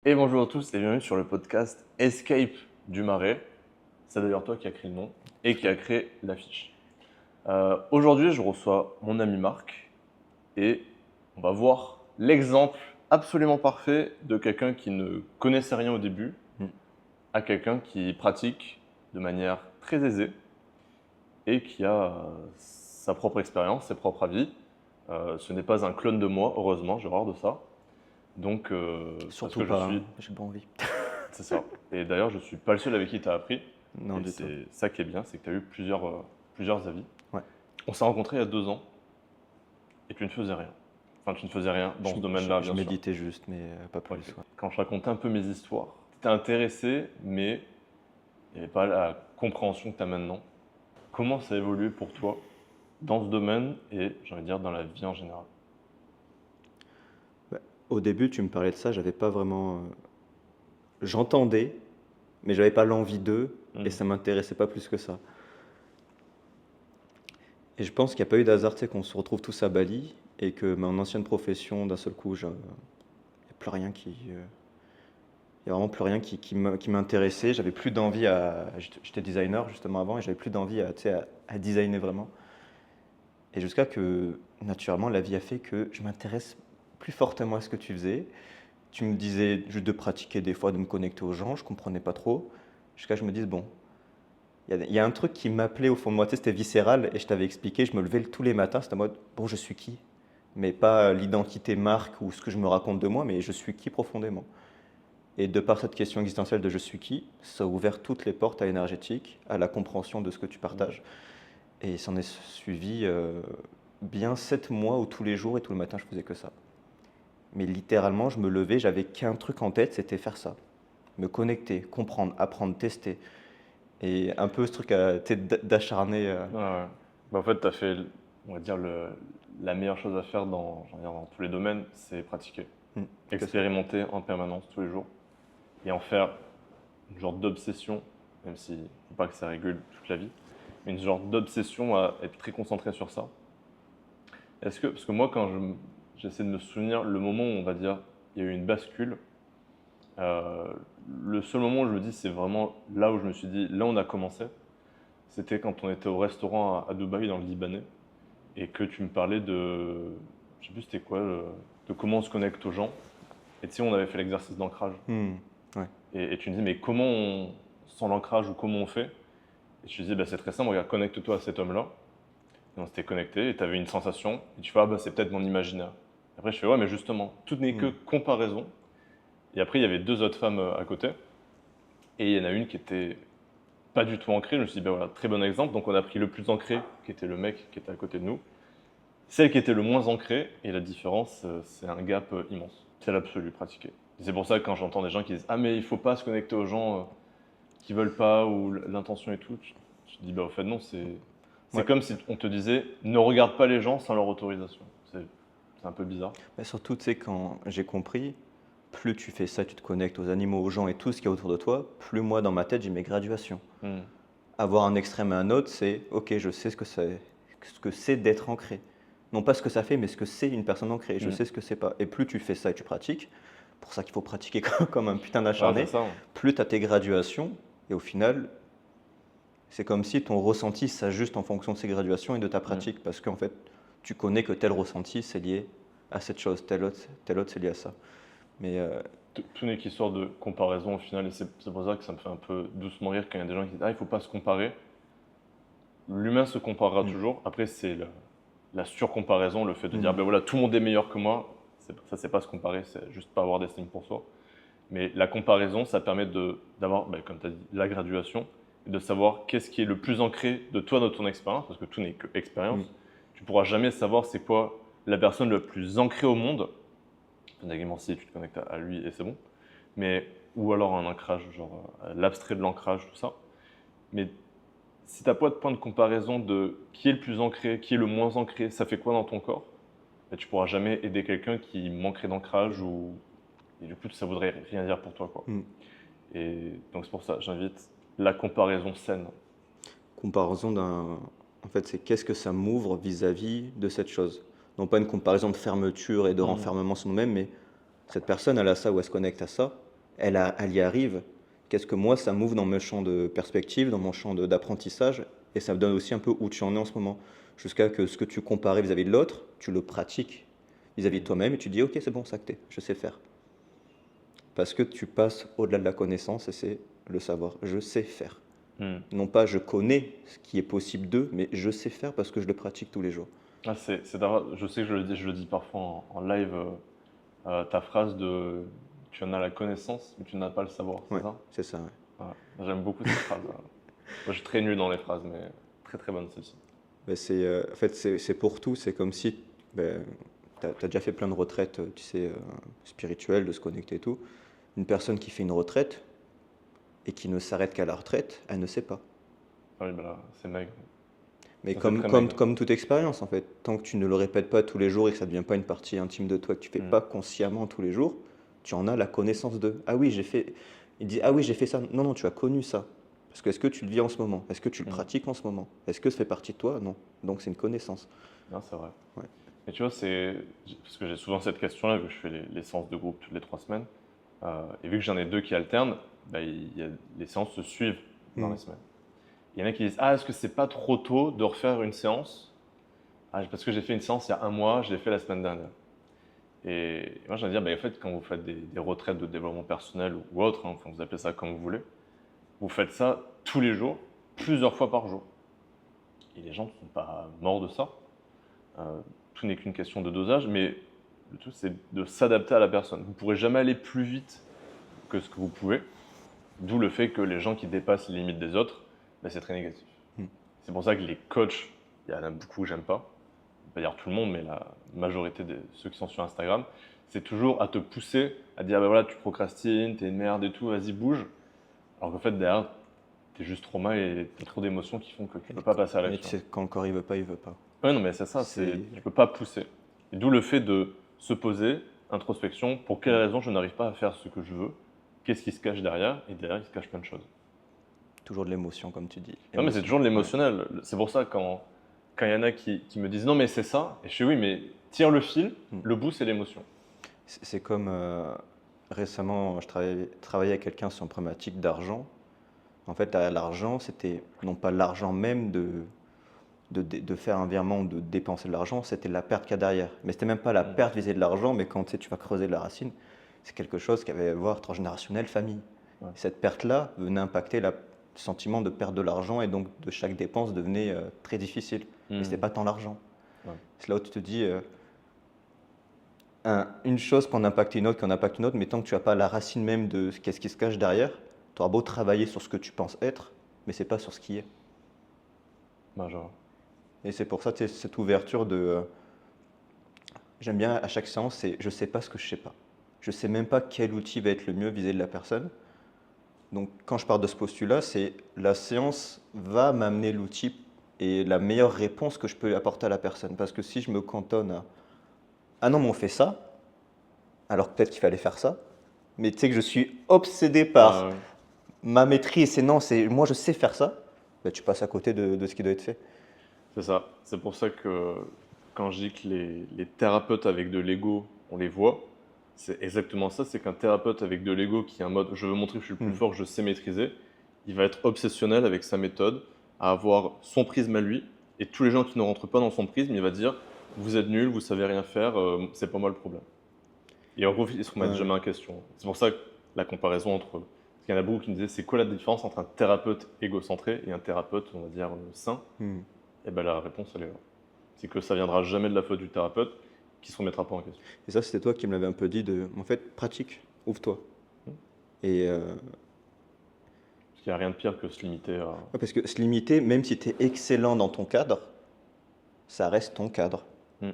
Et bonjour à tous et bienvenue sur le podcast Escape du Marais. C'est d'ailleurs toi qui as créé le nom et qui a créé l'affiche. Aujourd'hui, je reçois mon ami Marc et on va voir l'exemple absolument parfait de quelqu'un qui ne connaissait rien au début à quelqu'un qui pratique de manière très aisée et qui a sa propre expérience, ses propres avis. Ce n'est pas un clone de moi, heureusement, j'ai horreur de ça. Donc, parce Surtout que je pas, suis j'ai pas envie. C'est ça. Et d'ailleurs, je ne suis pas le seul avec qui tu as appris. Non, Et du tout. c'est ça qui est bien, c'est que tu as eu plusieurs avis. Ouais. On s'est rencontrés il y a 2 ans et tu ne faisais rien. Enfin, tu ne faisais rien dans ce domaine-là, Je bien sûr. méditais juste, mais pas plus. Ok. Ouais. Quand je racontais un peu mes histoires, tu étais intéressé, mais il n'y avait pas la compréhension que tu as maintenant. Comment ça a évolué pour toi dans ce domaine et, j'ai envie de dire, dans la vie en général? Au début, tu me parlais de ça, j'avais pas vraiment. J'entendais, mais j'avais pas l'envie d'eux, et ça m'intéressait pas plus que ça. Et je pense qu'il n'y a pas eu d'hasard, tu sais, qu'on se retrouve tous à Bali, et que mon ancienne profession, d'un seul coup, il n'y a plus rien qui. Il y a vraiment plus rien qui m'intéressait. J'avais plus d'envie à. J'étais designer justement avant, et j'avais plus d'envie à, tu sais, à designer vraiment. Et jusqu'à que, naturellement, la vie a fait que je m'intéresse plus fortement à ce que tu faisais. Tu me disais juste de pratiquer des fois, de me connecter aux gens, je comprenais pas trop. Jusqu'à ce que je me dise, bon, il y a un truc qui m'appelait au fond de moi, tu sais, c'était viscéral, et je t'avais expliqué, je me levais tous les matins, c'était en mode, bon, je suis qui? Mais pas l'identité marque ou ce que je me raconte de moi, mais je suis qui profondément. Et de par cette question existentielle de je suis qui, ça a ouvert toutes les portes à l'énergétique, à la compréhension de ce que tu partages. Et il s'en est suivi bien 7 mois où tous les jours et tout le matin je faisais que ça. Mais littéralement, je me levais, j'avais qu'un truc en tête, c'était faire ça. Me connecter, comprendre, apprendre, tester. Et un peu ce truc d'acharné. Ouais, ouais. Bah, en fait, tu as fait, on va dire, la meilleure chose à faire j'en veux dire, dans tous les domaines, c'est pratiquer. Expérimenter en permanence tous les jours et en faire une genre d'obsession, même s'il ne faut pas que ça régule toute la vie, mais une genre d'obsession à être très concentré sur ça. Parce que moi, quand j'essaie de me souvenir, le moment où on va dire il y a eu une bascule, euh, le seul moment où je me dis c'est vraiment là où je me suis dit, là on a commencé, c'était quand on était au restaurant à Dubaï dans le Libanais et que tu me parlais je sais plus c'était quoi, de comment on se connecte aux gens. Et tu sais, on avait fait l'exercice d'ancrage. Ouais. Et tu me dis, mais comment on sent l'ancrage ou comment on fait? Et je te disais, bah, c'est très simple, regarde, connecte-toi à cet homme-là. Et on s'était connecté et tu avais une sensation. Et tu fais, ah bah, c'est peut-être mon imaginaire. Et après, je fais, ouais, mais justement, tout n'est que comparaison. Et après, il y avait 2 autres femmes à côté. Et il y en a une qui était pas du tout ancrée. Je me suis dit, ben voilà, très bon exemple. Donc on a pris le plus ancré, qui était le mec qui était à côté de nous. Celle qui était le moins ancrée, et la différence, c'est un gap immense. C'est l'absolu pratiqué. C'est pour ça que quand j'entends des gens qui disent, ah mais il faut pas se connecter aux gens qui veulent pas ou l'intention et tout, je te dis, bah au fait non, c'est Ouais. comme si on te disait, ne regarde pas les gens sans leur autorisation. C'est un peu bizarre. Mais surtout, tu sais, quand j'ai compris, plus tu fais ça, tu te connectes aux animaux, aux gens et tout ce qui est autour de toi, plus moi dans ma tête j'ai mes graduations. Avoir un extrême et un autre, c'est ok, je sais ce que c'est d'être ancré. Non pas ce que ça fait, mais ce que c'est une personne ancrée. Je sais ce que c'est pas. Et plus tu fais ça et tu pratiques, pour ça qu'il faut pratiquer comme un putain Ouais, c'est d'acharné, ça. Hein. plus tu as tes graduations. Et au final, c'est comme si ton ressenti s'ajuste en fonction de ces graduations et de ta pratique. Parce qu'en fait, tu connais que tel ressenti, c'est lié à cette chose, tel autre c'est lié à ça. Mais Tout n'est qu'histoire de comparaison au final, et c'est pour ça que ça me fait un peu doucement rire quand il y a des gens qui disent, ah il faut pas se comparer. L'humain se comparera toujours. Après, c'est la surcomparaison, le fait de dire, ben voilà, tout le monde est meilleur que moi. Ça, c'est pas se comparer, c'est juste pas avoir d'estime pour soi. Mais la comparaison, ça permet d'avoir, ben, comme tu as dit, la graduation, et de savoir qu'est-ce qui est le plus ancré de toi, dans ton expérience, parce que tout n'est que expérience. Tu pourras jamais savoir c'est quoi la personne la plus ancrée au monde. Évidemment, si tu te connectes à lui et c'est bon. Mais, ou alors un ancrage, genre l'abstrait de l'ancrage, tout ça. Mais si tu n'as pas de point de comparaison de qui est le plus ancré, qui est le moins ancré, ça fait quoi dans ton corps, ben, tu ne pourras jamais aider quelqu'un qui manquerait d'ancrage et du coup ça ne voudrait rien dire pour toi. Quoi. Et donc c'est pour ça, j'invite la comparaison saine. comparaison d'un. En fait, c'est qu'est-ce que ça m'ouvre vis-à-vis de cette chose. Non pas une comparaison de fermeture et de renfermement sur nous-mêmes, mais cette personne, elle a ça ou elle se connecte à ça. elle y arrive. Qu'est-ce que moi, ça m'ouvre dans mon champ de perspective, dans mon champ d'apprentissage, et ça me donne aussi un peu où tu en es en ce moment. Jusqu'à que ce que tu comparais vis-à-vis de l'autre, tu le pratiques vis-à-vis de toi-même, et tu dis, ok, c'est bon, ça que t'es, je sais faire. Parce que tu passes au-delà de la connaissance, et c'est le savoir. Je sais faire. Hmm. Non pas je connais ce qui est possible d'eux, mais je sais faire parce que je le pratique tous les jours. Ah, je sais que je le dis parfois en live, ta phrase de tu en as la connaissance, mais tu n'as pas le savoir, c'est Ouais, ça? c'est ça. Ouais. Ouais. J'aime beaucoup cette phrase. Moi, je suis très nul dans les phrases, mais très très bonne celle-ci. Ben, en fait, c'est pour tout. C'est comme si ben, tu as déjà fait plein de retraites, tu sais, spirituelles, de se connecter et tout. Une personne qui fait une retraite et qui ne s'arrête qu'à la retraite, elle ne sait pas. Ah oui, bah là, c'est maigre. Mais Ça, c'est très maigre. comme toute expérience, en fait, tant que tu ne le répètes pas tous les jours et que ça ne devient pas une partie intime de toi, que tu ne fais Hmm. pas consciemment tous les jours, tu en as la connaissance de. Ah oui, j'ai fait. Il dit, ah oui, j'ai fait ça. Non, non, tu as connu ça. Parce que est-ce que tu le vis en ce moment? Est-ce que tu le Hmm. pratiques en ce moment? Est-ce que ça fait partie de toi? Non. Donc c'est une connaissance. Non, c'est vrai. Ouais. Mais tu vois, parce que j'ai souvent cette question-là, vu que je fais les séances de groupe toutes les 3 semaines, et vu que j'en ai deux qui alternent, bah, les séances se suivent dans Hmm. les semaines. Il y en a qui disent, ah, est-ce que c'est pas trop tôt de refaire une séance? Ah, parce que j'ai fait une séance il y a un mois, je l'ai fait la semaine dernière. Et moi, j'ai envie de dire, bah, en fait, quand vous faites des retraites de développement personnel ou autre, hein, enfin, vous appelez ça comme vous voulez, vous faites ça tous les jours, plusieurs fois par jour. Et les gens ne sont pas morts de ça. Tout n'est qu'une question de dosage, mais le tout, c'est de s'adapter à la personne. Vous ne pourrez jamais aller plus vite que ce que vous pouvez, d'où le fait que les gens qui dépassent les limites des autres, bah, c'est très négatif. Hmm. C'est pour ça que les coachs, il y en a beaucoup que j'aime pas, pas dire tout le monde, mais la majorité de ceux qui sont sur Instagram, c'est toujours à te pousser, à dire, bah voilà, tu procrastines, t'es une merde et tout, vas-y, bouge. Alors qu'en fait, derrière, t'es juste trop mal et t'as trop d'émotions qui font que tu peux pas passer à Et tu l'action. sais, quand le corps il veut pas, il veut pas. Ouais, non, mais c'est ça, C'est. tu peux pas pousser. Et d'où le fait de se poser, introspection, pour quelle raison je n'arrive pas à faire ce que je veux, qu'est-ce qui se cache derrière, et derrière, il se cache plein de choses. Toujours de l'émotion, comme tu dis. Non, mais c'est Émotion. toujours de Ouais. l'émotionnel. C'est pour ça, quand il y en a qui me disent non, mais c'est ça, et je fais oui, mais tire le fil, Hmm. le bout, c'est l'émotion. C'est comme récemment, je travaillais avec quelqu'un sur une problématique d'argent. En fait, l'argent, c'était non pas l'argent même de faire un virement ou de dépenser de l'argent, c'était la perte qu'il y a derrière. Mais c'était même pas la Mm. perte visée de l'argent, mais quand tu vas creuser la racine, c'est quelque chose qui avait à voir transgénérationnel, famille. Ouais. Cette perte-là venait impacter le sentiment de perte de l'argent et donc de chaque dépense devenait très difficile. Mais c'était pas tant l'argent. Ouais. C'est là où tu te dis, une chose peut en impacter une autre, qui en impacte une autre, mais tant que tu n'as pas la racine même de qu'est-ce qui se cache derrière, tu auras beau travailler sur ce que tu penses être, mais c'est pas sur ce qui est. Bah, genre, Et c'est pour ça, tu sais, cette ouverture de. J'aime bien à chaque séance, c'est je sais pas ce que je sais pas. Je sais même pas quel outil va être le mieux vis-à-vis de la personne. Donc quand je pars de ce postulat, c'est la séance va m'amener l'outil et la meilleure réponse que je peux apporter à la personne. Parce que si je me cantonne à ah non, mais on fait ça, alors peut-être qu'il fallait faire ça, mais tu sais que je suis obsédé par ouais. ma maîtrise, c'est non, c'est moi je sais faire ça, bah, tu passes à côté de ce qui doit être fait. C'est ça. C'est pour ça que quand je dis que les thérapeutes avec de l'ego, on les voit, c'est exactement ça. C'est qu'un thérapeute avec de l'ego qui est en mode je veux montrer que je suis le plus fort, que je sais maîtriser, il va être obsessionnel avec sa méthode, à avoir son prisme à lui, et tous les gens qui ne rentrent pas dans son prisme, il va dire vous êtes nuls, vous savez rien faire, c'est pas moi le problème. Et en gros, ils se remettent Ouais. jamais en question. C'est pour ça que la comparaison entre. Parce qu'il y en a beaucoup qui me disaient c'est quoi la différence entre un thérapeute égocentré et un thérapeute, on va dire, sain? Hmm. Et ben la réponse, elle est là. C'est que ça viendra jamais de la faute du thérapeute qui se remettra pas en question. Et ça, c'était toi qui me l'avais un peu dit en fait, pratique, ouvre-toi. Hmm. Et Parce qu'il n'y a rien de pire que se limiter à. ouais, parce que se limiter, même si tu es excellent dans ton cadre, ça reste ton cadre. Hmm.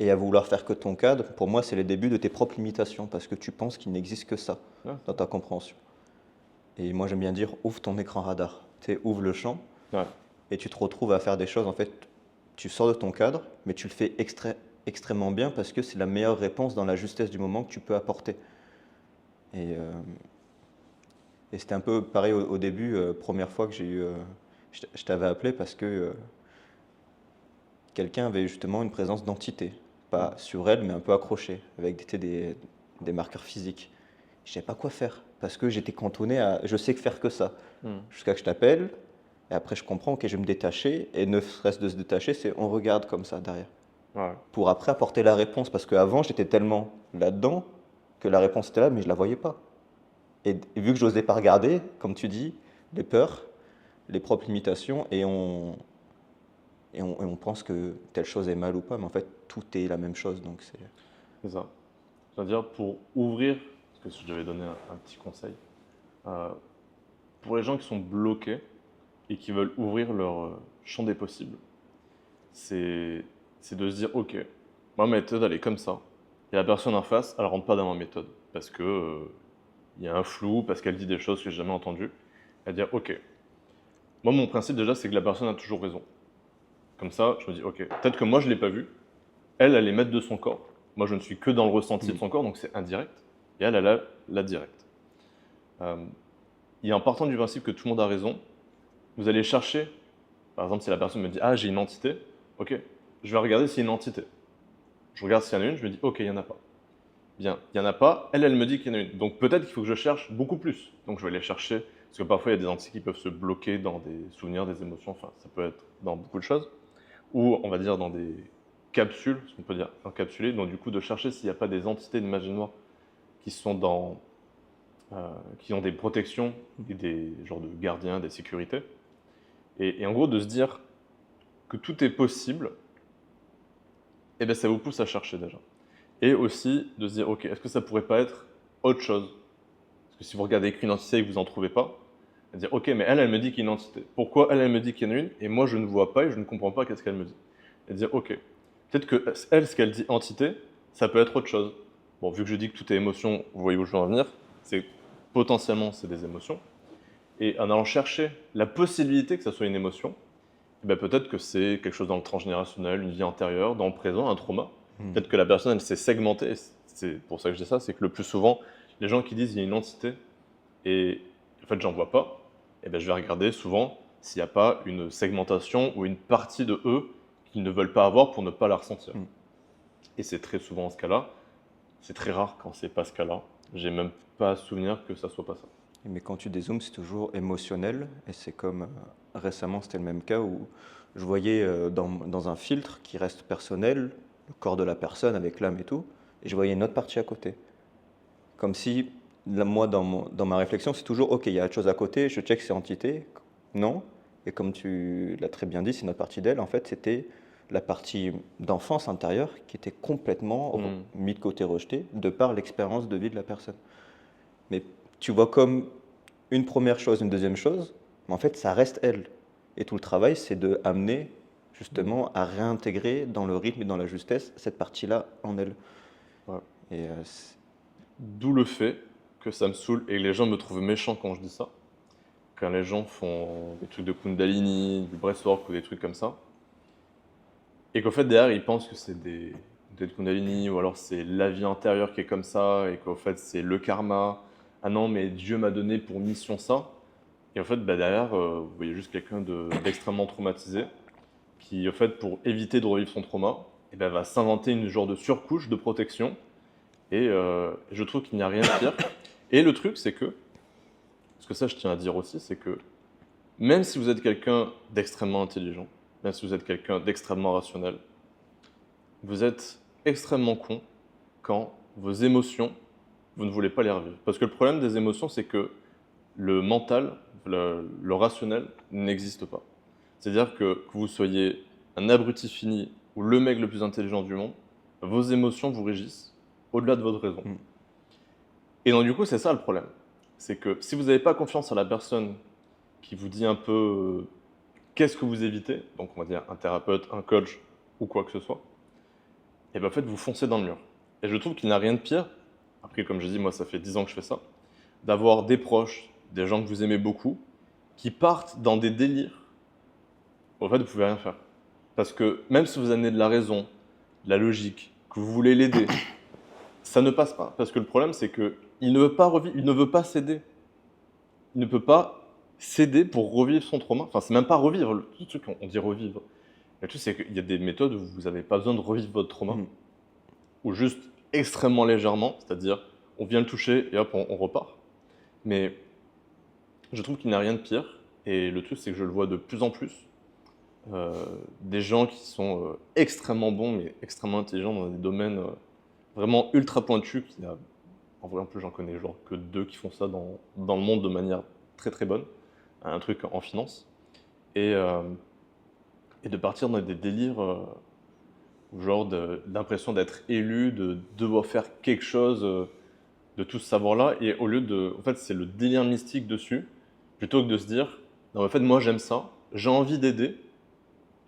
Et à vouloir faire que ton cadre, pour moi, c'est le début de tes propres limitations, parce que tu penses qu'il n'existe que ça Ouais. dans ta compréhension. Et moi, j'aime bien dire, ouvre ton écran radar. Tu sais, ouvre le champ, Ouais. et tu te retrouves à faire des choses, en fait, tu sors de ton cadre, mais tu le fais extrêmement bien, parce que c'est la meilleure réponse dans la justesse du moment que tu peux apporter. Et, euh, et c'était un peu pareil au début, première fois que j'ai eu... je t'avais appelé parce que quelqu'un avait justement une présence d'entité. Pas sur elle, mais un peu accrochée, avec des marqueurs physiques. je savais pas quoi faire parce que j'étais cantonné à je sais que faire que ça. Hmm. Jusqu'à que je t'appelle et après je comprends que je vais me détacher et ne serait-ce de se détacher, c'est on regarde comme ça derrière Ouais. pour après apporter la réponse parce qu'avant j'étais tellement là-dedans que la réponse était là mais je la voyais pas. Et vu que je n'osais pas regarder, comme tu dis, les peurs, les propres limitations et on pense que telle chose est mal ou pas, mais en fait tout est la même chose donc c'est C'est ça. C'est-à-dire pour ouvrir, parce que je devais donner un petit conseil, euh, pour les gens qui sont bloqués et qui veulent ouvrir leur champ des possibles, c'est de se dire, ok, ma méthode elle est comme ça, et la personne en face, elle rentre pas dans ma méthode, parce que il y a un flou, parce qu'elle dit des choses que j'ai jamais entendues, et dire, ok, moi mon principe déjà c'est que la personne a toujours raison. Comme ça, je me dis, ok, peut-être que moi je l'ai pas vu, elle est maître de son corps, moi je ne suis que dans le ressenti de son corps, donc c'est indirect, et elle a la directe. Euh, il est important du principe que tout le monde a raison, vous allez chercher, par exemple si la personne me dit, ah j'ai une entité, ok, je vais regarder s'il y a une entité. Je regarde s'il y en a une, je me dis, ok, il n'y en a pas. Bien, il n'y en a pas, elle me dit qu'il y en a une. Donc peut-être qu'il faut que je cherche beaucoup plus. Donc je vais aller chercher, parce que parfois il y a des entités qui peuvent se bloquer dans des souvenirs, des émotions, enfin ça peut être dans beaucoup de choses, ou on va dire dans des capsules, ce qu'on peut dire encapsulées, donc du coup de chercher s'il n'y a pas des entités de magie noire qui sont qui ont des protections et des genres de gardiens, des sécurités. Et en gros de se dire que tout est possible, et bien ça vous pousse à chercher déjà. Et aussi de se dire, ok, est-ce que ça pourrait pas être autre chose? Parce que si vous regardez qu'une entité et que vous n'en trouvez pas, à dire, ok, mais elle me dit qu'il y a une entité. Pourquoi elle me dit qu'il y en a une et moi je ne vois pas et je ne comprends pas qu'est-ce qu'elle me dit? Et dire, ok, peut-être que elle, ce qu'elle dit entité, ça peut être autre chose. Bon, vu que je dis que tout est émotion, vous voyez où je veux en venir, c'est potentiellement c'est des émotions. Et en allant chercher la possibilité que ça soit une émotion, eh ben peut-être que c'est quelque chose dans le transgénérationnel, une vie antérieure, dans le présent, un trauma. Peut-être que la personne, elle s'est segmentée. C'est pour ça que je dis ça, c'est que le plus souvent, les gens qui disent il y a une entité et en fait j'en vois pas, eh ben je vais regarder souvent s'il n'y a pas une segmentation ou une partie de eux qu'ils ne veulent pas avoir pour ne pas la ressentir. Mm. Et c'est très souvent ce cas-là. C'est très rare quand c'est pas ce cas-là. J'ai même pas souvenir que ça soit pas ça. Mais quand tu dézoomes, c'est toujours émotionnel. Et c'est comme récemment, c'était le même cas où je voyais dans un filtre qui reste personnel, le corps de la personne avec l'âme et tout, et je voyais une autre partie à côté. Comme si, là, moi, dans ma réflexion, c'est toujours, ok, il y a autre chose à côté, je check c'est entité. Non. Et comme tu l'as très bien dit, c'est notre partie d'elle. En fait, c'était la partie d'enfance intérieure qui était complètement mise de côté, rejetée, de par l'expérience de vie de la personne. Mais tu vois comme une première chose, une deuxième chose, mais en fait, ça reste elle. Et tout le travail, c'est de amener justement à réintégrer dans le rythme et dans la justesse cette partie-là en elle. Ouais. Et D'où le fait que ça me saoule et que les gens me trouvent méchant quand je dis ça. Quand les gens font des trucs de Kundalini, du breathwork ou des trucs comme ça, et qu'au fait derrière ils pensent que c'est des Kundalini ou alors c'est la vie antérieure qui est comme ça et qu'au fait c'est le karma. Ah non, mais Dieu m'a donné pour mission ça. Et en fait, bah, derrière, vous voyez juste quelqu'un d'extrêmement traumatisé qui, au fait, pour éviter de revivre son trauma, eh ben, va s'inventer une genre de surcouche de protection. Et je trouve qu'il n'y a rien de pire. Et le truc, c'est que, parce que ça je tiens à dire aussi, c'est que même si vous êtes quelqu'un d'extrêmement intelligent, même si vous êtes quelqu'un d'extrêmement rationnel, vous êtes extrêmement con quand vos émotions, vous ne voulez pas les revivre. Parce que le problème des émotions, c'est que le mental, le rationnel n'existe pas. C'est-à-dire que vous soyez un abruti fini ou le mec le plus intelligent du monde, vos émotions vous régissent au-delà de votre raison. Et donc du coup, c'est ça le problème. C'est que si vous n'avez pas confiance en la personne qui vous dit un peu qu'est-ce que vous évitez, donc on va dire un thérapeute, un coach ou quoi que ce soit, et bien en fait vous foncez dans le mur. Et je trouve qu'il n'y a rien de pire, après comme je dis, moi ça fait 10 ans que je fais ça, d'avoir des proches, des gens que vous aimez beaucoup, qui partent dans des délires. En fait, vous pouvez rien faire. Parce que même si vous amenez de la raison, de la logique, que vous voulez l'aider, ça ne passe pas. Parce que le problème, c'est qu'il ne veut pas revivre, il ne veut pas céder. Il ne peut pas céder pour revivre son trauma. Enfin, c'est même pas revivre. Le truc, on dit revivre. Le truc, c'est qu'il y a des méthodes où vous n'avez pas besoin de revivre votre trauma, ou juste extrêmement légèrement, c'est-à-dire on vient le toucher et hop, on repart. Mais je trouve qu'il n'y a rien de pire. Et le truc, c'est que je le vois de plus en plus. Des gens qui sont extrêmement bons, mais extrêmement intelligents dans des domaines vraiment ultra pointus. En vrai, en plus, j'en connais genre que 2 qui font ça dans le monde de manière très très bonne. Un truc en finance. Et, euh, et de partir dans des délires genre d'impression d'être élu, de devoir faire quelque chose de tout ce savoir-là. Et au lieu de. En fait, c'est le délire mystique dessus, plutôt que de se dire, non, en fait, moi j'aime ça, j'ai envie d'aider,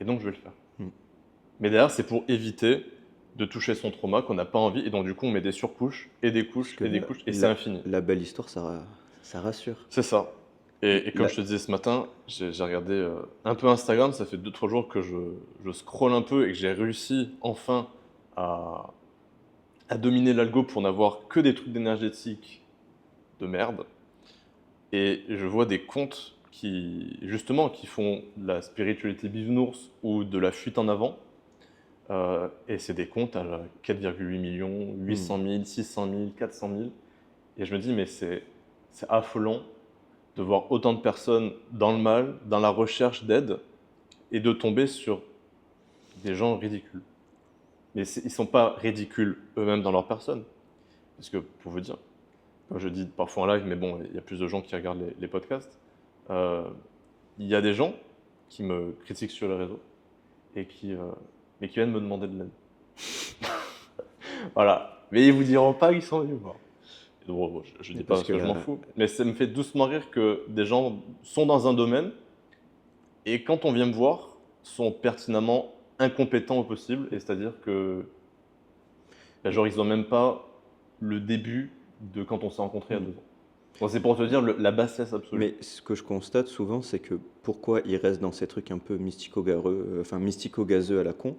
et donc je vais le faire. Mm. Mais derrière, c'est pour éviter de toucher son trauma qu'on n'a pas envie, et donc du coup, on met des surcouches, et des couches, Parce que et des couches, et c'est infini. la belle histoire, ça rassure. C'est ça. Et comme La- je te disais ce matin, j'ai regardé un peu Instagram, ça fait 2-3 jours que je scrolle un peu et que j'ai réussi enfin à, à dominer l'algo pour n'avoir que des trucs d'énergétique de merde. Et je vois des comptes justement, qui font de la spiritualité bisounours ou de la fuite en avant. Et c'est des comptes à 4,8 millions, 800 000, 600 000, 400 000. Et je me dis, mais c'est affolant de voir autant de personnes dans le mal, dans la recherche d'aide, et de tomber sur des gens ridicules. Mais ils ne sont pas ridicules eux-mêmes dans leur personne. Parce que, pour vous dire, comme je dis parfois en live, mais bon, il y a plus de gens qui regardent les podcasts, euh, il y a des gens qui me critiquent sur les réseaux et mais qui viennent me demander de l'aide. Voilà. Mais ils vous diront pas qu'ils sont venus voir. Et bon, je dis pas parce que je m'en fous, mais ça me fait doucement rire que des gens sont dans un domaine et quand on vient me voir, sont pertinemment incompétents au possible, et c'est-à-dire que genre ils ont même pas le début de quand on s'est rencontrés il y a 2 ans. Bon, c'est pour te dire la bassesse absolue. Mais ce que je constate souvent, c'est que pourquoi ils restent dans ces trucs un peu mystico-gazeux à la con,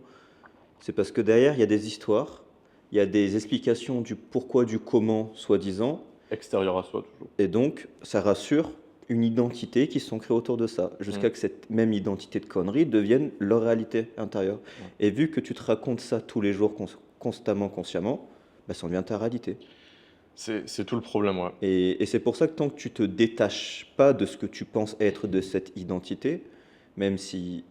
c'est parce que derrière, il y a des histoires, il y a des explications du pourquoi, du comment, soi-disant, Extérieur à soi, toujours. et donc ça rassure une identité qui se sont créées autour de ça, jusqu'à que cette même identité de conneries devienne leur réalité intérieure. Et vu que tu te racontes ça tous les jours, constamment, consciemment, bah, ça en devient ta réalité. C'est tout le problème, ouais. Et c'est pour ça que tant que tu te détaches pas de ce que tu penses être de cette identité, même si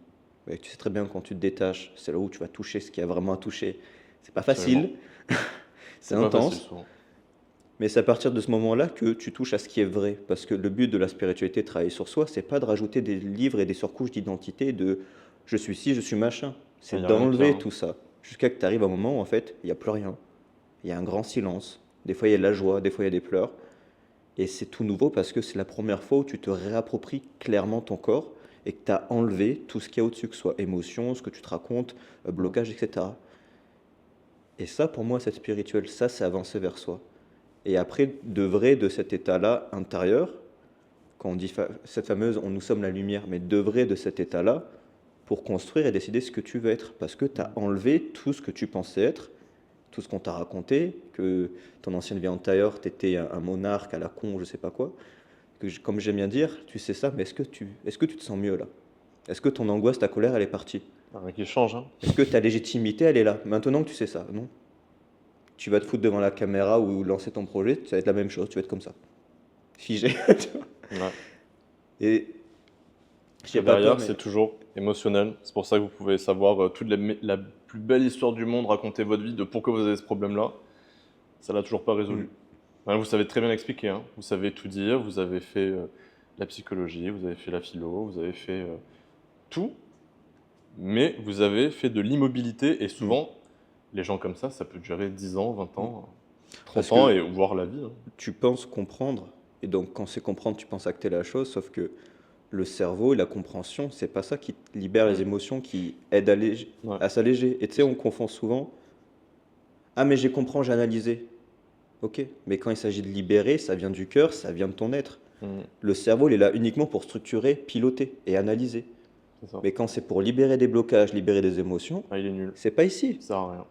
ouais, tu sais très bien quand tu te détaches, c'est là où tu vas toucher ce qu'il y a vraiment à toucher. C'est pas facile, c'est pas facile intense, souvent. mais c'est à partir de ce moment-là que tu touches à ce qui est vrai. Parce que le but de la spiritualité, travailler sur soi, c'est pas de rajouter des livres et des surcouches d'identité de je suis ci, je suis machin. Il C'est y a rien de d'enlever pire, hein. tout ça. Jusqu'à que tu arrives à un moment où en fait, il n'y a plus rien. Il y a un grand silence. Des fois, il y a de la joie, des fois, il y a des pleurs. Et c'est tout nouveau parce que c'est la première fois où tu te réappropries clairement ton corps et que tu as enlevé tout ce qu'il y a au-dessus, que ce soit émotion, ce que tu te racontes, blocage, etc. Et ça, pour moi, c'est spirituel. Ça, c'est avancer vers soi. Et après, de vrai, de cet état-là intérieur, quand on dit cette fameuse « on nous sommes la lumière », mais de vrai de cet état-là, pour construire et décider ce que tu veux être. Parce que tu as enlevé tout ce que tu pensais être, tout ce qu'on t'a raconté, que ton ancienne vie antérieure, tu étais un monarque à la con, je sais pas quoi. Comme j'aime bien dire, tu sais ça, mais est-ce que tu te sens mieux là? Est-ce que ton angoisse, ta colère, elle est partie? Rien qui change, hein. Est-ce que ta légitimité, elle est là? Maintenant que tu sais ça, non? Tu vas te foutre devant la caméra ou lancer ton projet, ça va être la même chose, tu vas être comme ça. Figé. Tu vois. Ouais. Et je sais Et pas derrière, toi, mais c'est toujours émotionnel. C'est pour ça que vous pouvez savoir toute la plus belle histoire du monde, raconter votre vie de pourquoi vous avez ce problème-là. Ça l'a toujours pas résolu. Ouais, vous savez très bien expliquer, hein. Vous savez tout dire, vous avez fait la psychologie, vous avez fait la philo, vous avez fait tout, mais vous avez fait de l'immobilité et souvent, les gens comme ça peut durer 10 ans, 20 ans, 30 Parce ans que et voire la vie, hein. tu penses comprendre, et donc quand c'est comprendre, tu penses acter la chose, sauf que le cerveau et la compréhension, c'est pas ça qui libère les émotions, qui aide Ouais. à s'alléger. Et tu sais, on confond souvent, ah mais j'ai compris, j'ai analysé. Ok, mais quand il s'agit de libérer, ça vient du cœur, ça vient de ton être. Mm, Le cerveau, il est là uniquement pour structurer, piloter et analyser. c'est ça. Mais quand c'est pour libérer des blocages, libérer des émotions, Ah, il est nul. c'est pas ici. Ça sert à rien.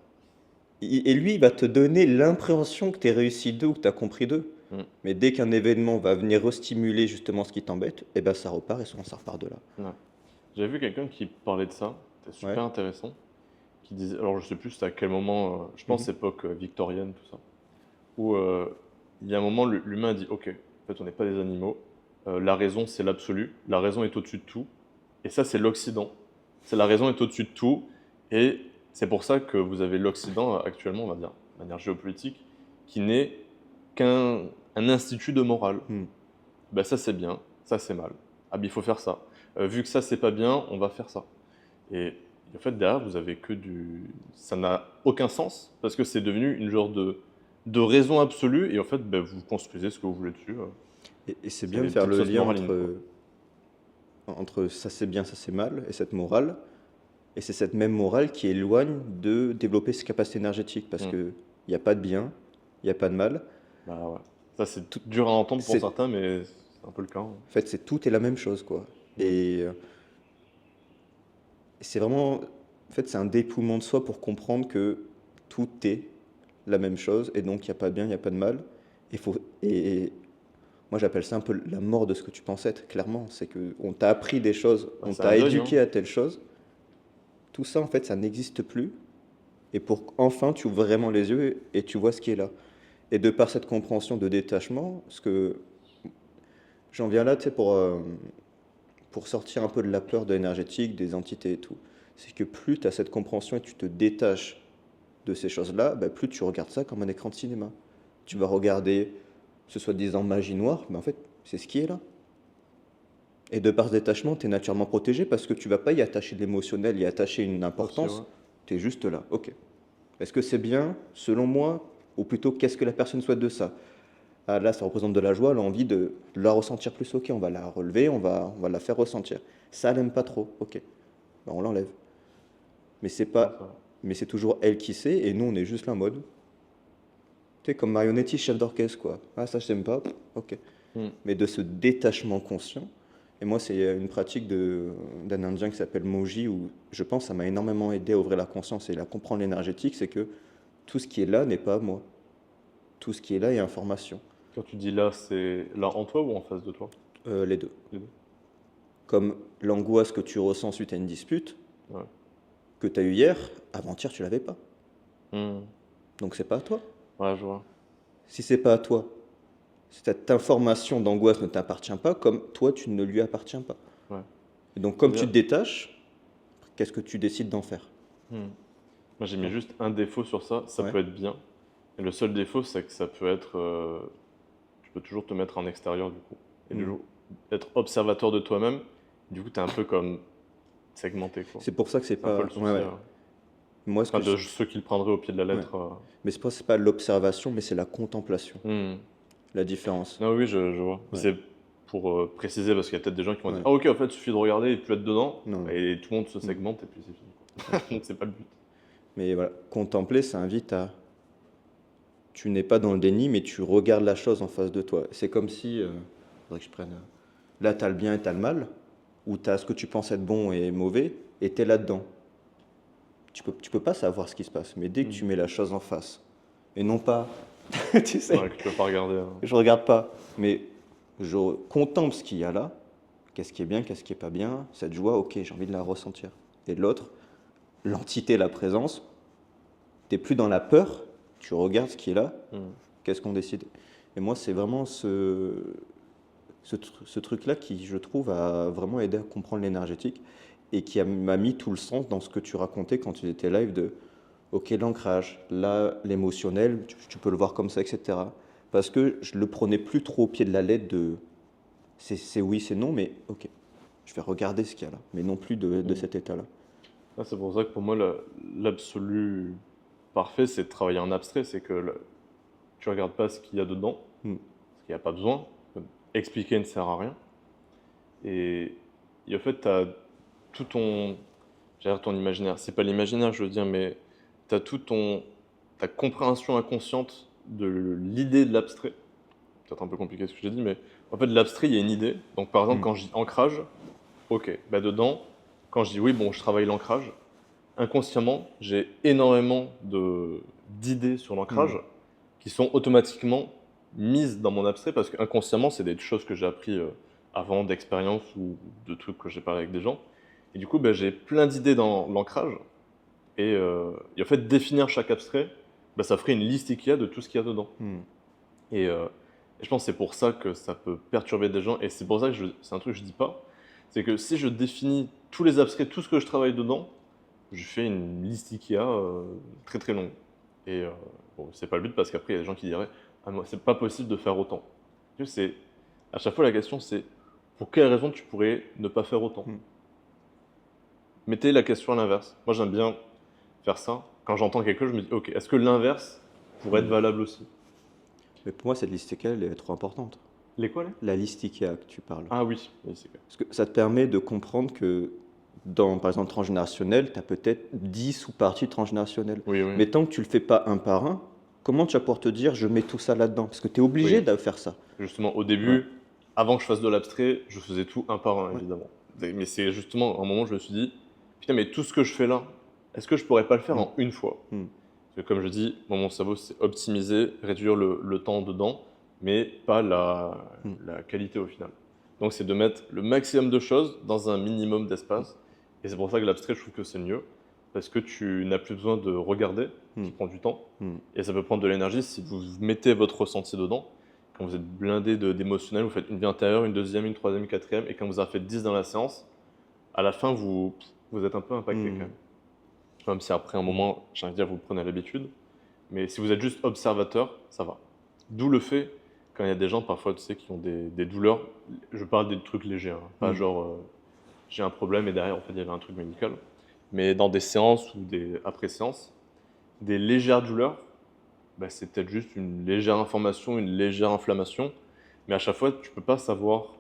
Et lui, il va te donner l'impression que tu es réussi d'eux ou que tu as compris d'eux. Mm. Mais dès qu'un événement va venir restimuler justement ce qui t'embête, et ben ça repart et souvent ça repart de là. Ouais. J'avais vu quelqu'un qui parlait de ça, c'était super Ouais. intéressant, qui disait, alors je sais plus c'était à quel moment, je pense Mhm. époque victorienne, tout ça, où il y a un moment, l'humain a dit, ok, en fait, on n'est pas des animaux. La raison, c'est l'absolu. La raison est au-dessus de tout. Et ça, c'est l'Occident. C'est la raison est au-dessus de tout. Et c'est pour ça que vous avez l'Occident actuellement, on va dire, de manière géopolitique, qui n'est qu'un institut de morale. Hmm. Ben ça, c'est bien. Ça, c'est mal. Ah, ben il faut faire ça. Vu que ça, c'est pas bien, on va faire ça. Et en fait, derrière, vous avez que du. Ça n'a aucun sens parce que c'est devenu une genre de raison absolue. Et en fait, ben, vous construisez ce que vous voulez dessus. Et c'est C'est bien de des faire petites le sauces lien moralines, quoi. entre ça c'est bien, ça c'est mal, et cette morale. Et c'est cette même morale qui éloigne de développer ses capacités énergétiques, parce Mm. qu'il n'y a pas de bien, il n'y a pas de mal. Bah ouais. Ça, c'est dur à entendre pour C'est, certains, mais c'est un peu le cas, hein. en fait, tout est la même chose, quoi. Mm. Et c'est vraiment, en fait, c'est un dépouillement de soi pour comprendre que tout est la même chose, et donc il n'y a pas de bien, il n'y a pas de mal. Et moi j'appelle ça un peu la mort de ce que tu penses être, clairement. C'est que on t'a appris des choses, Bah, on c'est un t'a deuil, hein. éduqué à telle chose. Tout ça, en fait, ça n'existe plus. Et pour enfin, tu ouvres vraiment les yeux et tu vois ce qui est là. Et de par cette compréhension de détachement, ce que j'en viens là, tu sais, pour sortir un peu de la peur de l'énergétique, des entités et tout, c'est que plus tu as cette compréhension et tu te détaches de ces choses-là, bah, plus tu regardes ça comme un écran de cinéma. Tu vas regarder ce soi-disant magie noire, mais en fait, c'est ce qui est là. Et de par ce détachement, tu es naturellement protégé parce que tu vas pas y attacher de l'émotionnel, y attacher une Aussi, ouais. importance. Tu es juste là. Ok. Est-ce que c'est bien, selon moi, ou plutôt qu'est-ce que la personne souhaite de ça? Ah, là, ça représente de la joie, elle a envie de la ressentir plus. Ok, on va la relever, on va la faire ressentir. Ça, elle n'aime pas trop. Ok, ben, on l'enlève. Mais c'est Ouais, pas, ça va. mais c'est toujours elle qui sait, et nous, on est juste là en mode, tu sais, comme marionnettiste, chef d'orchestre, quoi. Ah, ça, je t'aime pas. Ok. Mm. Mais de ce détachement conscient. Et moi, c'est une pratique d'un Indien qui s'appelle Moji, où je pense que ça m'a énormément aidé à ouvrir la conscience et à comprendre l'énergétique, c'est que tout ce qui est là n'est pas moi. Tout ce qui est là est information. Quand tu dis là, c'est là en toi ou en face de toi? Les deux. Les deux. Comme l'angoisse que tu ressens suite à une dispute, Ouais. que tu as eue hier, avant-hier, tu l'avais pas. Mm. Donc c'est pas à toi. Ouais, je vois. Si c'est pas à toi, si cette information d'angoisse ne t'appartient pas, comme toi, tu ne lui appartiens pas. Ouais. Et donc, comme tu te Déjà, détaches, qu'est-ce que tu décides d'en faire? mm. Moi, j'ai mis Non. juste un défaut sur ça. Ça Ouais. peut être bien. Et le seul défaut, c'est que ça peut être. Tu peux toujours te mettre en extérieur, du coup. Et du Hmm. coup, être observateur de toi-même. Du coup, tu es un peu comme segmenté, quoi. C'est pour ça que c'est C'est un peu pas. le Ouais, souci. ouais. Moi, ce Enfin, que de je. ceux qui le prendraient au pied de la Ouais. lettre. Mais c'est pas l'observation, mais c'est la contemplation. Hmm. La différence. Non, oui, je vois. Ouais. C'est pour préciser, parce qu'il y a peut-être des gens qui vont dire Ouais. ah, ok, en fait, il suffit de regarder et de plus être dedans. Non, non. Et tout le monde se segmente, et puis c'est fini, quoi. Donc, c'est pas le but. Mais voilà, contempler, ça invite à. Tu n'es pas dans le déni, mais tu regardes la chose en face de toi. C'est comme si. Faudrait que je prenne. Là, tu as le bien et tu as le mal, ou tu as ce que tu penses être bon et mauvais, et tu es là-dedans. Tu peux pas savoir ce qui se passe, mais dès que Hmm. tu mets la chose en face, et non pas, tu sais, Ouais, que tu peux pas regarder, hein. je regarde pas, mais je contemple ce qu'il y a là, qu'est-ce qui est bien, qu'est-ce qui est pas bien, cette joie, ok, j'ai envie de la ressentir. Et de l'autre, l'entité, la présence, t'es plus dans la peur, tu regardes ce qui est là, Hmm. qu'est-ce qu'on décide. Et moi, c'est vraiment ce truc-là qui, je trouve, a vraiment aidé à comprendre l'énergétique et qui m'a mis tout le sens dans ce que tu racontais quand tu étais live de, ok, l'ancrage, là, l'émotionnel, tu peux le voir comme ça, etc. Parce que je le prenais plus trop au pied de la lettre de, c'est oui, c'est non, mais ok, je vais regarder ce qu'il y a là, mais non plus de Hmm. cet état-là. Ah, c'est pour ça que pour moi, l'absolu parfait, c'est de travailler en abstrait. C'est que tu regardes pas ce qu'il y a dedans, Hmm. parce qu'il n'y a pas besoin. Expliquer ne sert à rien. Et en fait, tu as tout ton. J'allais dire ton imaginaire. C'est pas l'imaginaire, je veux dire, mais tu as ta compréhension inconsciente de l'idée de l'abstrait. Peut-être un peu compliqué ce que j'ai dit, mais en fait, l'abstrait, il y a une idée. Donc, par exemple, Hmm. quand je dis ancrage, ok, bah dedans, quand je dis oui, bon, je travaille l'ancrage, inconsciemment, j'ai énormément d'idées sur Hmm. l'ancrage qui sont automatiquement mises dans mon abstrait parce que inconsciemment, c'est des choses que j'ai appris avant d'expérience ou de trucs que j'ai parlé avec des gens. Et du coup, ben, j'ai plein d'idées dans l'ancrage. Et en fait, définir chaque abstrait, ben, ça ferait une liste IKEA de tout ce qu'il y a dedans. Hmm. Et je pense que c'est pour ça que ça peut perturber des gens. Et c'est pour ça que c'est un truc que je dis pas. C'est que si je définis tous les abstraits, tout ce que je travaille dedans, je fais une liste Ikea très très longue. Et bon, c'est pas le but parce qu'après il y a des gens qui diraient ah moi c'est pas possible de faire autant. Tu sais, à chaque fois la question c'est pour quelle raison tu pourrais ne pas faire autant. Mm. Mettez la question à l'inverse. Moi j'aime bien faire ça. Quand j'entends quelque chose, je me dis ok, est-ce que l'inverse pourrait être valable aussi? Mais pour moi, cette liste IKEA, elle est trop importante. Les quoi là? La liste IKEA que tu parles. Ah oui, oui, c'est clair. Parce que ça te permet de comprendre que dans, par exemple, transgénérationnel, tu as peut-être 10 sous-parties transgénérationnelles. Oui, oui. Mais tant que tu le fais pas un par un, comment tu vas pouvoir te dire je mets tout ça là-dedans? Parce que tu es obligé Oui. de faire ça. Justement, au début, avant que je fasse de l'abstrait, je faisais tout un par un, Ouais. évidemment. Mais c'est justement à un moment où je me suis dit, putain, mais tout ce que je fais là, est-ce que je pourrais pas le faire en une fois? Mm. Parce que comme je dis, moi, mon cerveau, c'est optimiser, réduire le temps dedans, mais pas la qualité au final. Donc, c'est de mettre le maximum de choses dans un minimum d'espace. Et c'est pour ça que l'abstrait, je trouve que c'est mieux. Parce que tu n'as plus besoin de regarder, qui prend du temps. Mm. Et ça peut prendre de l'énergie si vous mettez votre ressenti dedans. Quand vous êtes blindé d'émotionnel, vous faites une vie intérieure, une deuxième, une troisième, une quatrième. Et quand vous en faites 10 dans la séance, à la fin, vous êtes un peu impacté quand même. Même si après un moment, j'ai envie de dire, vous prenez l'habitude. Mais si vous êtes juste observateur, ça va. D'où le fait, quand il y a des gens parfois, tu sais, qui ont des douleurs, je parle des trucs légers, hein, pas genre j'ai un problème et derrière, en fait, il y avait un truc médical. Mais dans des séances ou des après-séances, des légères douleurs, bah, c'est peut-être juste une légère information, une légère inflammation. Mais à chaque fois, tu ne peux pas savoir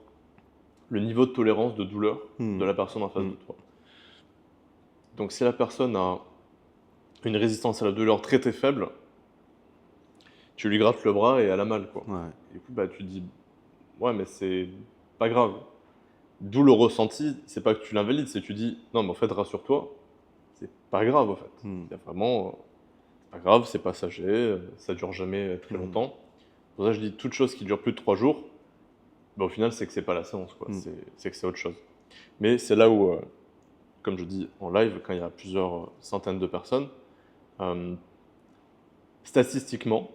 le niveau de tolérance de douleur de la personne en face de toi. Donc si la personne a une résistance à la douleur très très faible, tu lui grattes le bras et elle a mal, quoi. Ouais. Et du coup, bah, tu te dis, ouais, mais c'est pas grave. D'où le ressenti, c'est pas que tu l'invalides, c'est que tu dis, non, mais en fait, rassure-toi, c'est pas grave, en fait. Il y a vraiment, c'est pas grave, c'est passager, ça dure jamais très longtemps. Pour ça, je dis, toute chose qui dure plus de 3 jours, bah, au final, c'est que c'est pas la séance, quoi. C'est que c'est autre chose. Mais c'est là où, comme je dis en live, quand il y a plusieurs centaines de personnes, statistiquement,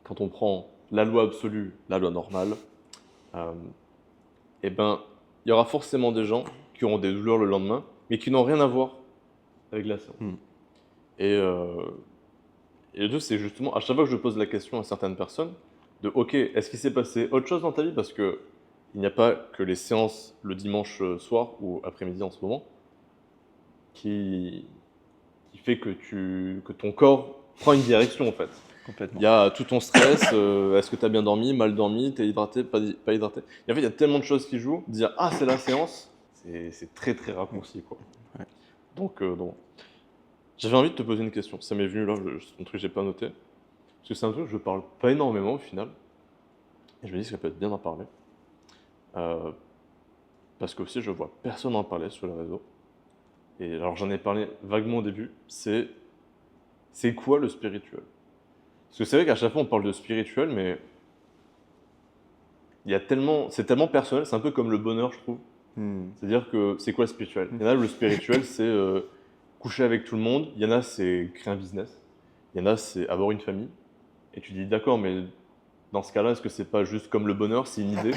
quand on prend la loi absolue, la loi normale, eh ben, il y aura forcément des gens qui auront des douleurs le lendemain, mais qui n'ont rien à voir avec la séance. Et le truc, c'est justement, à chaque fois que je pose la question à certaines personnes, de OK, est-ce qu'il s'est passé autre chose dans ta vie? Parce que il n'y a pas que les séances le dimanche soir ou après-midi en ce moment qui fait que ton corps prend une direction en fait. Complètement. Il y a tout ton stress, est-ce que tu as bien dormi, mal dormi, tu es hydraté, pas hydraté. Et en fait, il y a tellement de choses qui jouent. Dire ah, c'est la séance, c'est très très raccourci quoi. Ouais. Donc, j'avais envie de te poser une question. Ça m'est venu là, c'est un truc que j'ai pas noté. Parce que c'est un truc que je parle pas énormément au final. Et je me dis que ça peut être bien d'en parler. Parce que aussi, je vois personne en parler sur les réseaux. Et alors, j'en ai parlé vaguement au début. C'est quoi le spirituel? Parce que c'est vrai qu'à chaque fois, on parle de spirituel, mais c'est tellement personnel. C'est un peu comme le bonheur, je trouve. C'est-à-dire que c'est quoi le spirituel? Il y en a, le spirituel, c'est coucher avec tout le monde. Il y en a, c'est créer un business. Il y en a, c'est avoir une famille. Et tu dis, d'accord, mais dans ce cas-là, est-ce que c'est pas juste comme le bonheur, c'est une idée?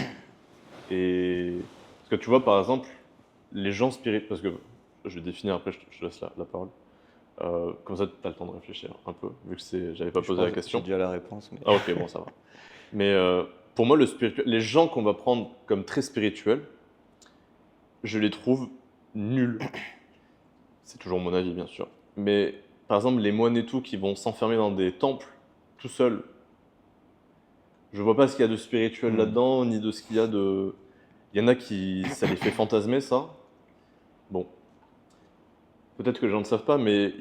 Et parce que tu vois, par exemple, les gens spirituels, parce que je vais définir après, je te laisse la parole. Comme ça, tu as le temps de réfléchir un peu, vu que j'avais pas posé la question. J'ai déjà la réponse. Mais... Ah ok, bon, ça va. Mais pour moi, le spirituel, les gens qu'on va prendre comme très spirituels, je les trouve nuls. C'est toujours mon avis, bien sûr. Mais par exemple, les moines et tout qui vont s'enfermer dans des temples tout seuls, je vois pas ce qu'il y a de spirituel là-dedans, ni de ce qu'il y a de... Il y en a qui... ça les fait fantasmer, ça. Bon. Peut-être que les gens ne savent pas, mais...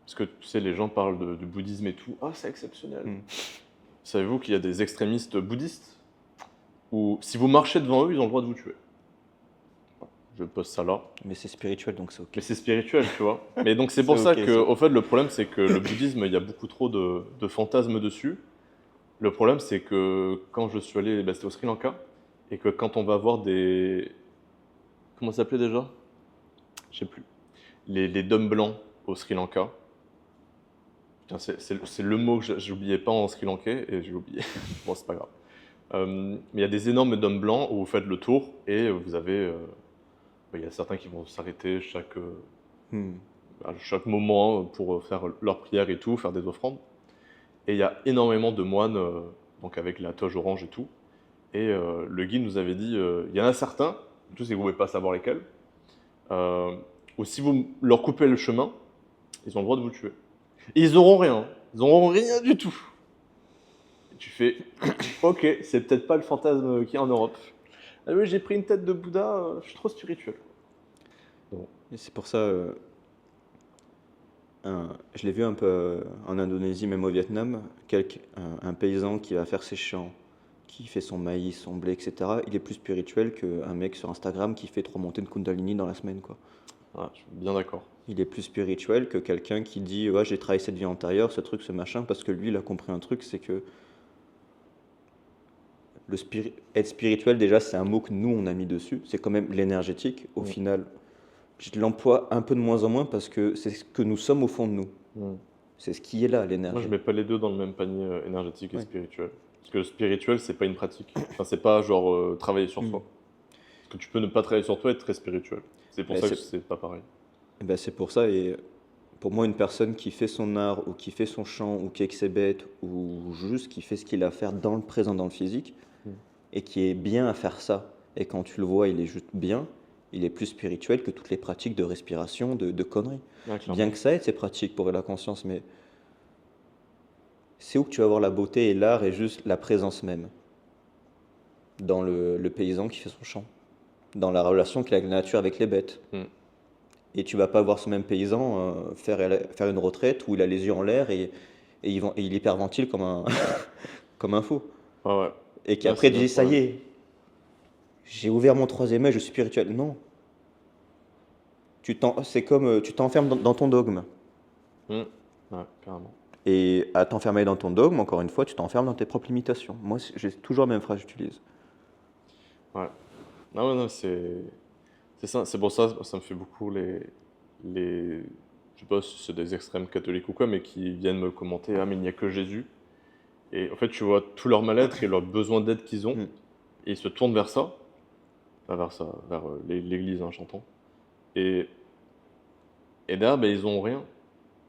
Parce que, tu sais, les gens parlent du bouddhisme et tout. Ah, c'est exceptionnel. Savez-vous qu'il y a des extrémistes bouddhistes où, si vous marchez devant eux, ils ont le droit de vous tuer. Je pose ça là. Mais c'est spirituel, donc c'est ok. Mais c'est spirituel, tu vois. Mais donc c'est pour ça ok, que, au fait, le problème, c'est que le bouddhisme, il y a beaucoup trop de fantasmes dessus. Le problème, c'est que quand je suis allé, c'était au Sri Lanka, et que quand on va voir des... Comment ça s'appelait déjà? Je sais plus. Les dômes blancs au Sri Lanka. Putain, c'est le mot que j'oubliais pas en sri lankais et j'ai oublié. Bon, c'est pas grave. Mais il y a des énormes dômes blancs où vous faites le tour et vous avez. Il y a certains qui vont s'arrêter Hmm. à chaque moment pour faire leur prière et tout, faire des offrandes. Et il y a énormément de moines, donc avec la toge orange et tout. Et le guide nous avait dit il y en a certains, tous et vous ne pouvez pas savoir lesquels, euh, où si vous leur coupez le chemin, ils ont le droit de vous tuer. Et ils n'auront rien. Ils n'auront rien du tout. Et tu fais ok, c'est peut-être pas le fantasme qu'il y a en Europe. Ah oui, j'ai pris une tête de Bouddha, je suis trop spirituel. Bon. Et c'est pour ça, je l'ai vu un peu en Indonésie, même au Vietnam, un paysan qui va faire ses champs, qui fait son maïs, son blé, etc. Il est plus spirituel qu'un mec sur Instagram qui fait 3 montées de Kundalini dans la semaine, quoi. Ah, je suis bien d'accord. Il est plus spirituel que quelqu'un qui dit ouais, j'ai travaillé cette vie antérieure, ce truc, ce machin, parce que lui, il a compris un truc, c'est que être spirituel, déjà, c'est un mot que nous, on a mis dessus. C'est quand même l'énergétique. Au Mm. final, je l'emploie un peu de moins en moins parce que c'est ce que nous sommes au fond de nous. Mm. C'est ce qui est là, Moi, l'énergie. je mets pas les deux dans le même panier énergétique et Ouais. spirituel. Parce que le spirituel, c'est pas une pratique. Enfin, c'est pas genre travailler sur Mm. soi. Parce que tu peux ne pas travailler sur toi et être très spirituel. C'est pour Ben, ça que c'est c'est pas pareil. ben, c'est pour ça. Et pour moi, une personne qui fait son art ou qui fait son chant ou qui exhibite ou juste qui fait ce qu'il a à faire dans le présent, dans le physique, Mm. et qui est bien à faire ça, et quand tu le vois, il est juste bien, il est plus spirituel que toutes les pratiques de respiration, de conneries. Ouais, Bien clairement. que ça aide ces pratiques pour la conscience, mais c'est où que tu vas voir la beauté et l'art et juste la présence même dans le paysan qui fait son champ, dans la relation qu'il a avec la nature, avec les bêtes. Mm. Et tu vas pas voir ce même paysan faire une retraite où il a les yeux en l'air et il hyperventile comme un, comme un fou. Ouais, ouais. Et Là, c'est qu'après, tu le dis, ça y problème. est, j'ai ouvert mon troisième œil, je suis spirituel. Non, c'est comme tu t'enfermes dans ton dogme. Mm. Ouais, carrément. Et à t'enfermer dans ton dogme, encore une fois, tu t'enfermes dans tes propres limitations. Moi, j'ai toujours la même phrase que j'utilise. Ouais. Ah ouais, non, c'est ça. C'est pour ça, ça me fait beaucoup les, je sais pas si c'est des extrêmes catholiques ou quoi, mais qui viennent me commenter, ah mais il n'y a que Jésus. Et en fait, tu vois tout leur mal-être et leur besoin d'aide qu'ils ont, Mm. et ils se tournent vers ça, enfin, vers l'église, hein, j'entends. Et, et derrière, ben, ils ont rien.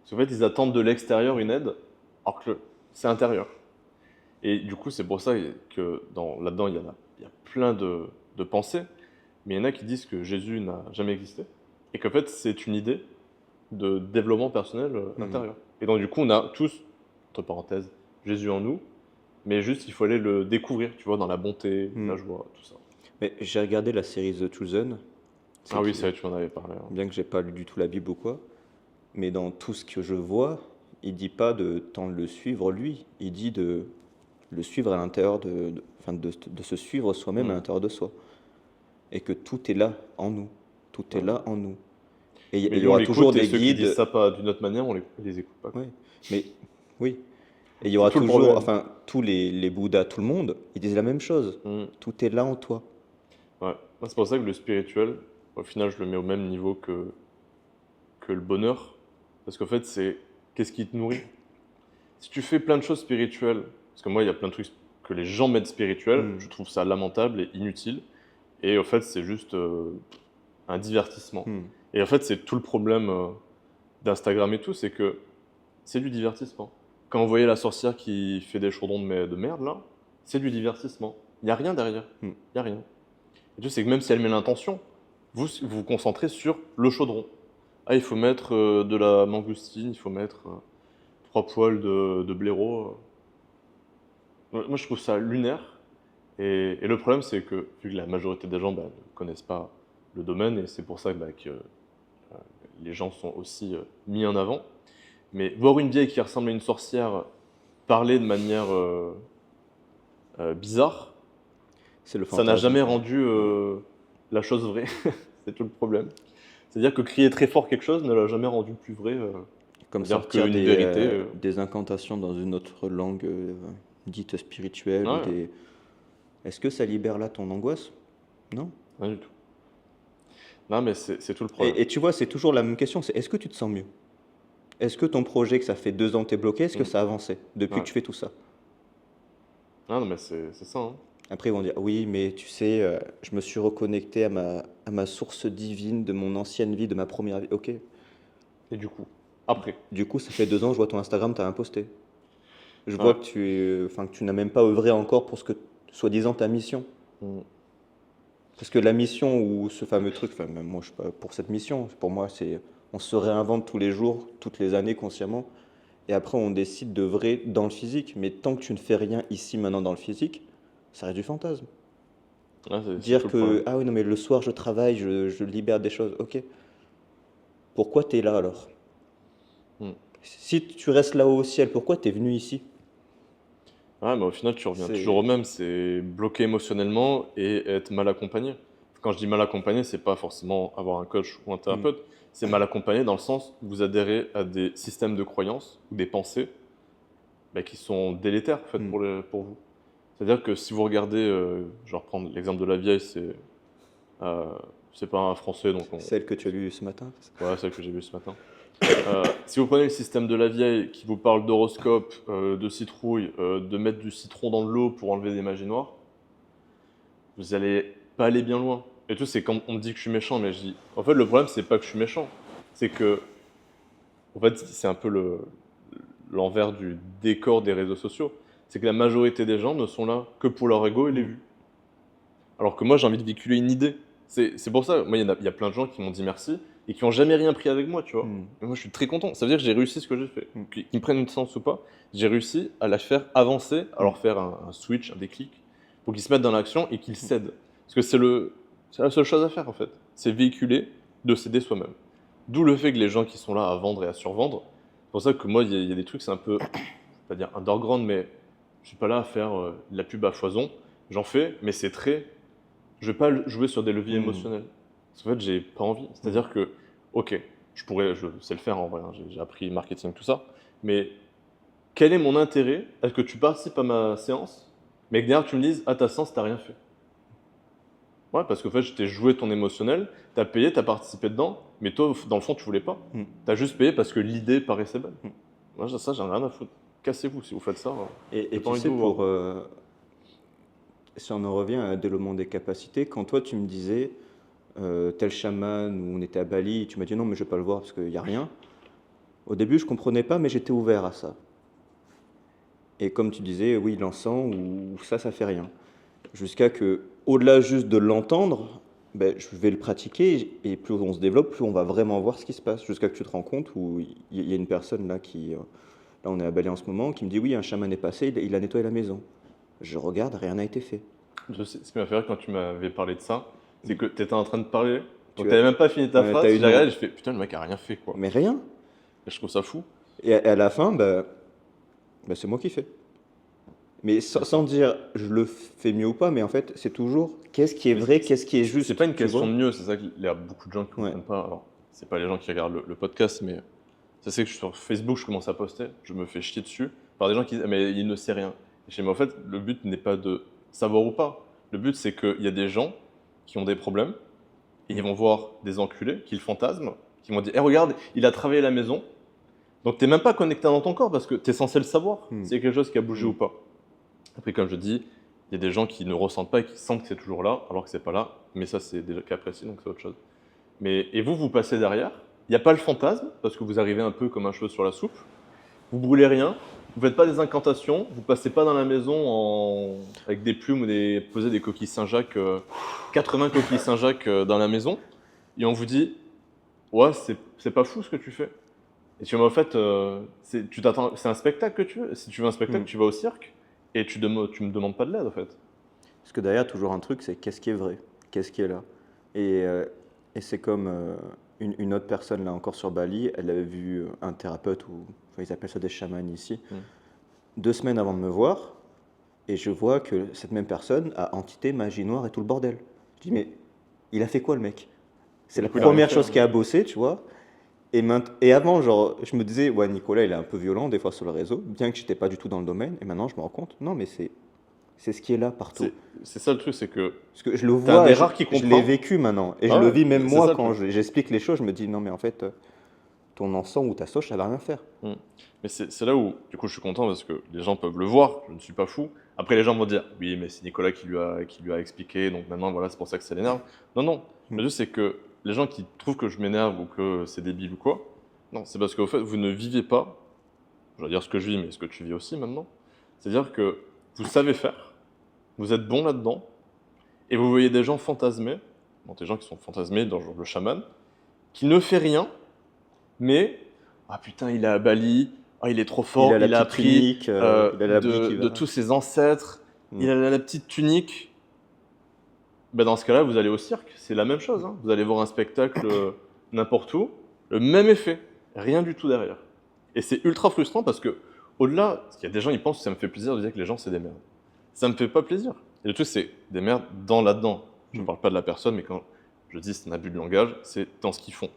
Parce qu'en fait, ils attendent de l'extérieur une aide, alors que c'est intérieur. Et du coup, c'est pour ça que là-dedans, il y a plein de pensées, mais il y en a qui disent que Jésus n'a jamais existé, et qu'en fait, c'est une idée de développement personnel Mhm. intérieur. Et donc, du coup, on a tous, entre parenthèses, Jésus en nous, mais juste, il faut aller le découvrir, tu vois, dans la bonté, Mm. la joie, tout ça. Mais j'ai regardé la série The Chosen, Ah c'est oui, qui, c'est vrai, tu en avais parlé, hein. bien que j'ai pas lu du tout la Bible ou quoi, mais dans tout ce que je vois, il dit pas de tant le suivre lui, il dit de le suivre à l'intérieur enfin de se suivre soi-même à Hmm. l'intérieur de soi. Et que tout est là en nous. Tout est Ouais. là en nous. Et Mais il y lui, on aura toujours l'écoute, et des ceux qui disent guides. ça pas d'une autre manière, on les écoute pas, quoi. Oui, mais oui. Et il y C'est aura tout le toujours, problème. enfin, tous les Bouddhas, tout le monde, ils disent la même chose. Hmm. Tout est là en toi. Ouais. Moi, c'est pour ça que le spirituel, au final, je le mets au même niveau que le bonheur. Parce qu'en fait, c'est qu'est-ce qui te nourrit? Si tu fais plein de choses spirituelles, parce que moi, il y a plein de trucs que les gens mettent spirituels, Hmm. je trouve ça lamentable et inutile. Et en fait, c'est juste un divertissement. Hmm. Et en fait, c'est tout le problème d'Instagram et tout, c'est que c'est du divertissement. Quand vous voyez la sorcière qui fait des chaudrons de merde, là, c'est du divertissement. Il n'y a rien derrière. Hmm. Il n'y a rien. Et tu sais que même si elle met l'intention, vous concentrez sur le chaudron. Ah, il faut mettre de la mangoustine, il faut mettre 3 poils de blaireau. Moi, je trouve ça lunaire. Et le problème, c'est que, vu que la majorité des gens bah, ne connaissent pas le domaine, et c'est pour ça bah, que les gens sont aussi mis en avant, mais voir une vieille qui ressemble à une sorcière parler de manière bizarre, C'est le ça n'a fantasme, jamais quoi. rendu la chose vraie. C'est tout le problème. C'est-à-dire que crier très fort quelque chose ne l'a jamais rendu plus vrai. Comme C'est-à-dire sortir qu'une vérité. des incantations dans une autre langue dite spirituelle ou Ouais, des. Est-ce que ça libère là ton angoisse? Non. rien du tout. Non, mais c'est tout le problème. Et tu vois, c'est toujours la même question, c'est est-ce que tu te sens mieux? Est-ce que ton projet, que ça fait 2 ans que tu es bloqué, est-ce que Mm. ça a avancé depuis Ouais. que tu fais tout ça? Ah non, mais c'est ça, hein. Après, ils vont dire, oui, mais tu sais, je me suis reconnecté à ma source divine de mon ancienne vie, de ma première vie. Ok. Et du coup, après. Du coup, ça fait 2 ans, je vois ton Instagram, tu as imposté. Je vois Ouais. que enfin, que tu n'as même pas œuvré encore pour ce que, soi-disant, ta mission. Mm. Parce que la mission ou ce fameux truc, enfin, même moi, je suis pas pour cette mission. Pour moi, c'est on se réinvente tous les jours, toutes les années, consciemment. Et après, on décide d'œuvrer dans le physique. Mais tant que tu ne fais rien ici, maintenant, dans le physique, ça reste du fantasme. Ouais, c'est Dire tout le que, problème. ah oui, non, mais le soir, je travaille, je libère des choses. Ok. Pourquoi tu es là alors? Mm. Si tu restes là-haut au ciel, pourquoi tu es venu ici? Ouais, mais au final, tu reviens toujours au C'est. même, c'est bloqué émotionnellement et être mal accompagné. Quand je dis mal accompagné, c'est pas forcément avoir un coach ou un Hmm. thérapeute, c'est mal accompagné dans le sens où vous adhérez à des systèmes de croyances ou des pensées bah, qui sont délétères en fait, Hmm. pour vous. C'est-à-dire que si vous regardez, je vais reprendre l'exemple de la vieille, euh, c'est pas un français, donc Celle que tu as lue ce matin. ouais, celle que j'ai vue ce matin. Si vous prenez le système de la vieille qui vous parle d'horoscope, de citrouille, de mettre du citron dans de l'eau pour enlever des magies noires, vous allez pas aller bien loin. Et tout, c'est quand on me dit que je suis méchant, mais je dis, en fait, le problème, c'est pas que je suis méchant, c'est que, en fait, c'est un peu l'envers du décor des réseaux sociaux. C'est que la majorité des gens ne sont là que pour leur ego et les Hmm. vues. Alors que moi, j'ai envie de véhiculer une idée. C'est pour ça, moi, il y a plein de gens qui m'ont dit merci et qui n'ont jamais rien pris avec moi, tu vois. Hmm. Et moi, je suis très content. Ça veut dire que j'ai réussi ce que j'ai fait. Hmm. Qu'ils me prennent une séance ou pas, j'ai réussi à la faire avancer, à Hmm. leur faire un switch, un déclic, pour qu'ils se mettent dans l'action et qu'ils cèdent. Parce que c'est la seule chose à faire, en fait. C'est véhiculer, de céder soi-même. D'où le fait que les gens qui sont là à vendre et à survendre, c'est pour ça que moi, il y a des trucs, c'est un peu, je vais pas dire underground, mais je suis pas là à faire de la pub à foison. J'en fais, mais c'est très je vais pas jouer sur des leviers Hmm. émotionnels. Parce qu'en fait, j'ai pas envie. C'est-à-dire que, ok, je sais le faire en vrai, hein, j'ai appris marketing, tout ça, mais quel est mon intérêt à ce que tu participes à ma séance, mais que derrière tu me dises, ah, ta séance, t'as rien fait. Ouais, parce qu'en fait, je t'ai joué ton émotionnel, t'as payé, t'as participé dedans, mais toi, dans le fond, tu voulais pas. Hmm. T'as juste payé parce que l'idée paraissait belle. Hmm. Moi, ça, j'en ai rien à foutre. Cassez-vous si vous faites ça. Et J'ai pas tu envie de sais, vous voir. pour, si on en revient à développement des capacités, quand toi tu me disais, tel chaman, où on était à Bali, tu m'as dit non, mais je vais pas le voir parce qu'il n'y a rien. Au début, je comprenais pas, mais j'étais ouvert à ça. Et comme tu disais, oui, l'encens ou ça fait rien. Jusqu'à que, au-delà juste de l'entendre, ben, je vais le pratiquer et plus on se développe, plus on va vraiment voir ce qui se passe. Jusqu'à que tu te rends compte où il y a une personne là qui, là on est à Bali en ce moment, qui me dit oui, un chaman est passé, il a nettoyé la maison. Je regarde, rien n'a été fait. Je sais, ce qui m'a fait rire quand tu m'avais parlé de ça, c'est que tu étais en train de parler, donc Tu tu as, n'avais même pas fini ta ouais, phrase, t'as j'ai une, regardé, je fais putain, le mec a rien fait quoi. mais rien. Et je trouve ça fou. Et à la fin, bah, c'est moi qui fais. Mais C'est sans ça. dire je le fais mieux ou pas, mais en fait, c'est toujours qu'est-ce qui est Mais vrai, qu'est-ce qui est c'est juste. pas une Tu question vois? de mieux, c'est ça qu'il y a beaucoup de gens qui ne Ouais. comprennent pas. Alors, c'est pas les gens qui regardent le podcast, mais ça c'est que sur Facebook, je commence à poster, je me fais chier dessus par des gens qui disent mais il ne sait rien. Et je dis mais en fait, le but n'est pas de savoir ou pas. Le but c'est qu'il y a des gens qui ont des problèmes et ils vont voir des enculés qui le fantasment, qui vont dire, eh regarde, il a travaillé à la maison. Donc t'es même pas connecté dans ton corps parce que tu es censé le savoir Hmm. s'il y a quelque chose qui a bougé Hmm. ou pas. Après, comme je dis, il y a des gens qui ne ressentent pas et qui sentent que c'est toujours là, alors que c'est pas là. Mais ça, c'est déjà cas précis, donc c'est autre chose. Et vous passez derrière. Il n'y a pas le fantasme, parce que vous arrivez un peu comme un cheveu sur la soupe. Vous brûlez rien. Vous faites pas des incantations. Vous passez pas dans la maison avec des plumes ou poser des coquilles Saint-Jacques, 80 coquilles Saint-Jacques dans la maison. Et on vous dit, ouais, c'est pas fou ce que tu fais. Et tu vois, en fait, c'est un spectacle que tu veux. Si tu veux un spectacle, Hmm. tu vas au cirque et tu me demandes pas de l'aide, en fait. Parce que derrière, toujours un truc, c'est qu'est-ce qui est vrai, qu'est-ce qui est là. Et, euh, et c'est comme une autre personne, là encore sur Bali, elle avait vu un thérapeute, ou enfin, ils appellent ça des chamans ici, Hmm. 2 semaines avant de me voir, et je vois que cette même personne a entité, magie noire et tout le bordel. Je dis, mais il a fait quoi le mec? C'est Du la coup, il a rien première fait, chose hein. qu'il a bossé, tu vois. Et avant, genre, je me disais, ouais, Nicolas, il est un peu violent des fois sur le réseau, bien que j'étais pas du tout dans le domaine. Et maintenant, je me rends compte, non, mais c'est ce qui est là partout. C'est ça le truc, c'est que Parce que je le t'es un vois, des rares qui je l'ai comprend. vécu maintenant. Et je Ah le ouais, vis même c'est moi ça le quand truc. j'explique les choses, je me dis, non, mais en fait, ton encens ou ta sauge, ça va rien faire. Mm. Mais c'est là où, du coup, je suis content parce que les gens peuvent le voir, je ne suis pas fou. Après, les gens vont dire, oui, mais c'est Nicolas qui lui a expliqué, donc maintenant, voilà, c'est pour ça que ça l'énerve. Non, non. Le juste, c'est que les gens qui trouvent que je m'énerve ou que c'est débile ou quoi, non, c'est parce qu'au fait, vous ne vivez pas, je vais dire ce que je vis, mais ce que tu vis aussi maintenant. C'est-à-dire que vous savez faire, vous êtes bon là-dedans, et vous voyez des gens fantasmés, bon, des gens qui sont fantasmés dans genre, le chaman, qui ne fait rien, mais ah putain, il est à Bali, ah, il est trop fort, Il a la il a petite appris tunique, il a l'habit qui de va. tous ses ancêtres, Mm. il a la petite tunique. Ben dans ce cas-là, vous allez au cirque, c'est la même chose. Hein. Vous allez voir un spectacle n'importe où, le même effet, rien du tout derrière. Et c'est ultra frustrant parce que, au-delà, parce qu'il y a des gens, ils pensent que ça me fait plaisir de dire que les gens, c'est des merdes. Ça me fait pas plaisir. Et le truc, c'est des merdes dans là-dedans. Je ne parle pas de la personne, mais quand je dis c'est un abus de langage, c'est dans ce qu'ils font.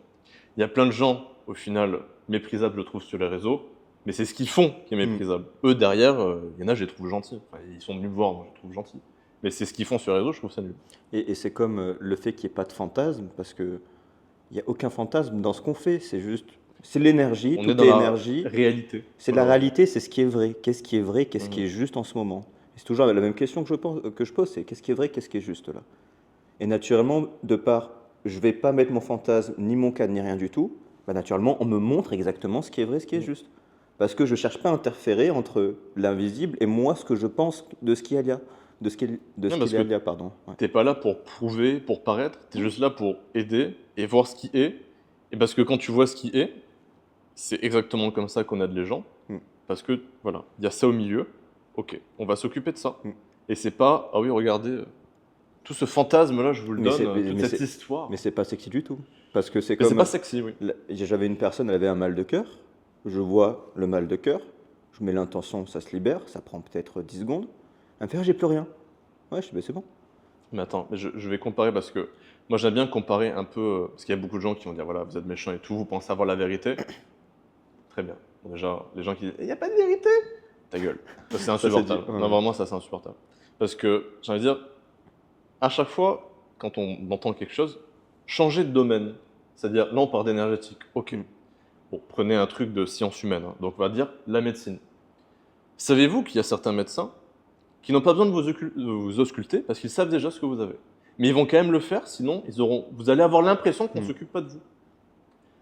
Il y a plein de gens, au final, méprisables, je trouve, sur les réseaux, mais c'est ce qu'ils font qui est méprisable. Eux, derrière, il y en a, je les trouve gentils. Enfin, ils sont venus me voir, moi, je les trouve gentils. Mais c'est ce qu'ils font sur les réseaux, je trouve ça nul. Et c'est comme le fait qu'il n'y ait pas de fantasme, parce que il n'y a aucun fantasme dans ce qu'on fait, c'est juste, c'est l'énergie, On tout est dans est la énergie. réalité. C'est la réalité, c'est ce qui est vrai. Qu'est-ce qui est vrai, qu'est-ce qui est juste en ce moment? Et c'est toujours la même question que je pose, c'est qu'est-ce qui est vrai, qu'est-ce qui est juste là? Et naturellement, de part, je vais pas mettre mon fantasme, ni mon cadre, ni rien du tout, bah naturellement, on me montre exactement ce qui est vrai, ce qui est juste. Parce que je cherche pas à interférer entre l'invisible et moi, ce que je pense de ce qu'il y a, Non, parce que y a, pardon. Ouais. t'es pas là pour prouver, pour paraître, t'es juste là pour aider et voir ce qui est. Et parce que quand tu vois ce qui est, c'est exactement comme ça qu'on aide les gens. Mm. Parce que, voilà, il y a ça au milieu. Ok, on va s'occuper de ça. Mm. Et c'est pas, ah oui, regardez, tout ce fantasme-là, je vous le Mais donne, c'est- mais- toute mais cette c'est- histoire. Mais c'est pas sexy du tout. Parce que c'est Mais c'est comme, pas sexy, oui. j'avais une personne, elle avait un mal de cœur, je vois le mal de cœur, je mets l'intention, ça se libère, ça prend peut-être 10 secondes, elle me fait, ah, j'ai plus rien. Ouais, je dis, bah, c'est bon. Mais attends, mais je vais comparer parce que moi j'aime bien comparer un peu, parce qu'il y a beaucoup de gens qui vont dire voilà, vous êtes méchants et tout, vous pensez avoir la vérité. Très bien. Bon, déjà, les gens qui disent il n'y a pas de vérité, ta gueule. Ça, c'est insupportable. dit, ouais. Non, vraiment, ça c'est insupportable. Parce que j'ai envie de dire, à chaque fois, quand on entend quelque chose, changer de domaine. C'est-à-dire, là on parle d'énergétique, ok. Bon, prenez un truc de science humaine, hein. Donc on va dire la médecine. Savez-vous qu'il y a certains médecins qui n'ont pas besoin de vous ausculter parce qu'ils savent déjà ce que vous avez. Mais ils vont quand même le faire, sinon vous allez avoir l'impression qu'on ne s'occupe pas de vous.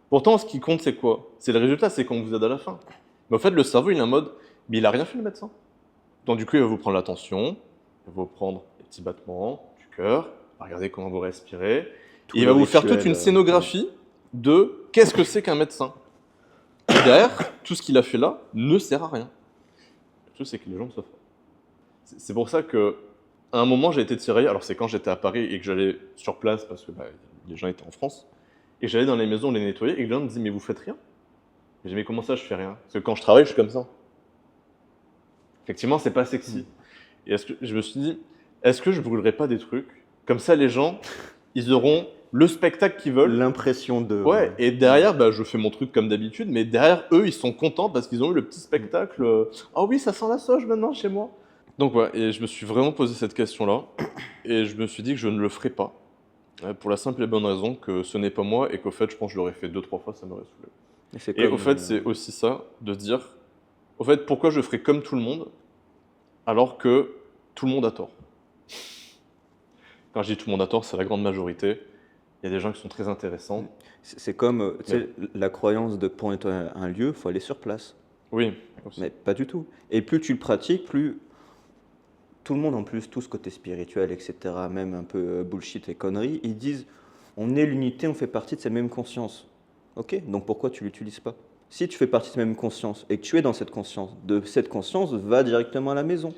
Pourtant, ce qui compte, c'est quoi? C'est le résultat, c'est qu'on vous aide à la fin. Mais en fait, le cerveau, il est en mode, mais il n'a rien fait le médecin. Donc du coup, il va vous prendre la tension, il va vous prendre les petits battements du cœur, il va regarder comment vous respirez, et il va vous faire toute une scénographie de qu'est-ce que c'est qu'un médecin. Et derrière, tout ce qu'il a fait là ne sert à rien. Le truc, c'est que les gens le savent pas. C'est pour ça que, à un moment, j'ai été tiraillé. Alors, c'est quand j'étais à Paris et que j'allais sur place parce que bah, les gens étaient en France. Et j'allais dans les maisons les nettoyer et les gens me disaient mais vous faites rien? Et j'ai dit mais comment ça je fais rien? Parce que quand je travaille, je suis comme ça. Effectivement, c'est pas sexy. Et je me suis dit, est-ce que je brûlerais pas des trucs? Comme ça, les gens, ils auront le spectacle qu'ils veulent. L'impression de... Ouais, et derrière, bah, je fais mon truc comme d'habitude, mais derrière, eux, ils sont contents parce qu'ils ont eu le petit spectacle. Ah oui, ça sent la sauge maintenant chez moi. Donc ouais, et je me suis vraiment posé cette question-là, et je me suis dit que je ne le ferai pas, pour la simple et bonne raison que ce n'est pas moi, et qu'au fait, je pense que je l'aurais fait 2-3 fois, ça m'aurait saoulé. Et au fait, c'est aussi ça, de dire, au fait, pourquoi je ferais comme tout le monde, alors que tout le monde a tort. Quand je dis tout le monde a tort, c'est la grande majorité. Il y a des gens qui sont très intéressants. C'est comme tu sais, la croyance de pour nettoyer un lieu, il faut aller sur place. Oui, aussi. Mais pas du tout. Et plus tu le pratiques, plus tout le monde en plus, tout ce côté spirituel, etc., même un peu bullshit et conneries, ils disent on est l'unité, on fait partie de cette même conscience. Ok, donc pourquoi tu l'utilises pas? Si tu fais partie de cette même conscience et que tu es dans cette conscience, de cette conscience, va directement à la maison.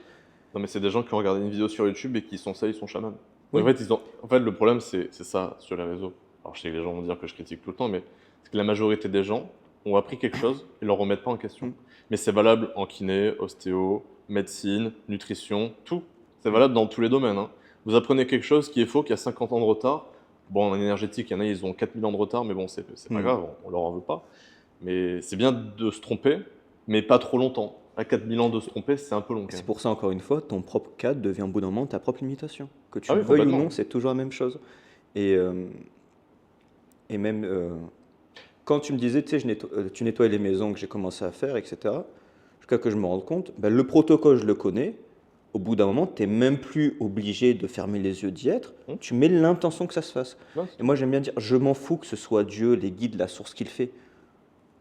Non, mais c'est des gens qui ont regardé une vidéo sur YouTube et qui sont ça, ils sont chamans. Oui. En fait, le problème, c'est ça sur les réseaux. Alors, je sais que les gens vont dire que je critique tout le temps, mais c'est que la majorité des gens ont appris quelque chose et ne le remettent pas en question. Mais c'est valable en kiné, ostéo, médecine, nutrition, tout. C'est valable dans tous les domaines. Hein. Vous apprenez quelque chose qui est faux, qui a 50 ans de retard. Bon, en énergétique, il y en a, ils ont 4000 ans de retard, mais bon, c'est pas grave, on leur en veut pas. Mais c'est bien de se tromper, mais pas trop longtemps. À 4000 ans de se tromper, c'est un peu long. C'est pour ça, encore une fois, ton propre cadre devient au bout d'un moment ta propre limitation. Que tu Ah oui, le veuilles ou complètement. non, c'est toujours la même chose. Et même... quand tu me disais, tu sais, tu nettoies les maisons que j'ai commencé à faire, etc., jusqu'à que je me rende compte, ben, le protocole, je le connais. Au bout d'un moment, tu n'es même plus obligé de fermer les yeux, d'y être. Hum, Tu mets l'intention que ça se fasse. ouais, c'est Et tout. moi, j'aime bien dire, je m'en fous que ce soit Dieu, les guides, la source qu'il fait.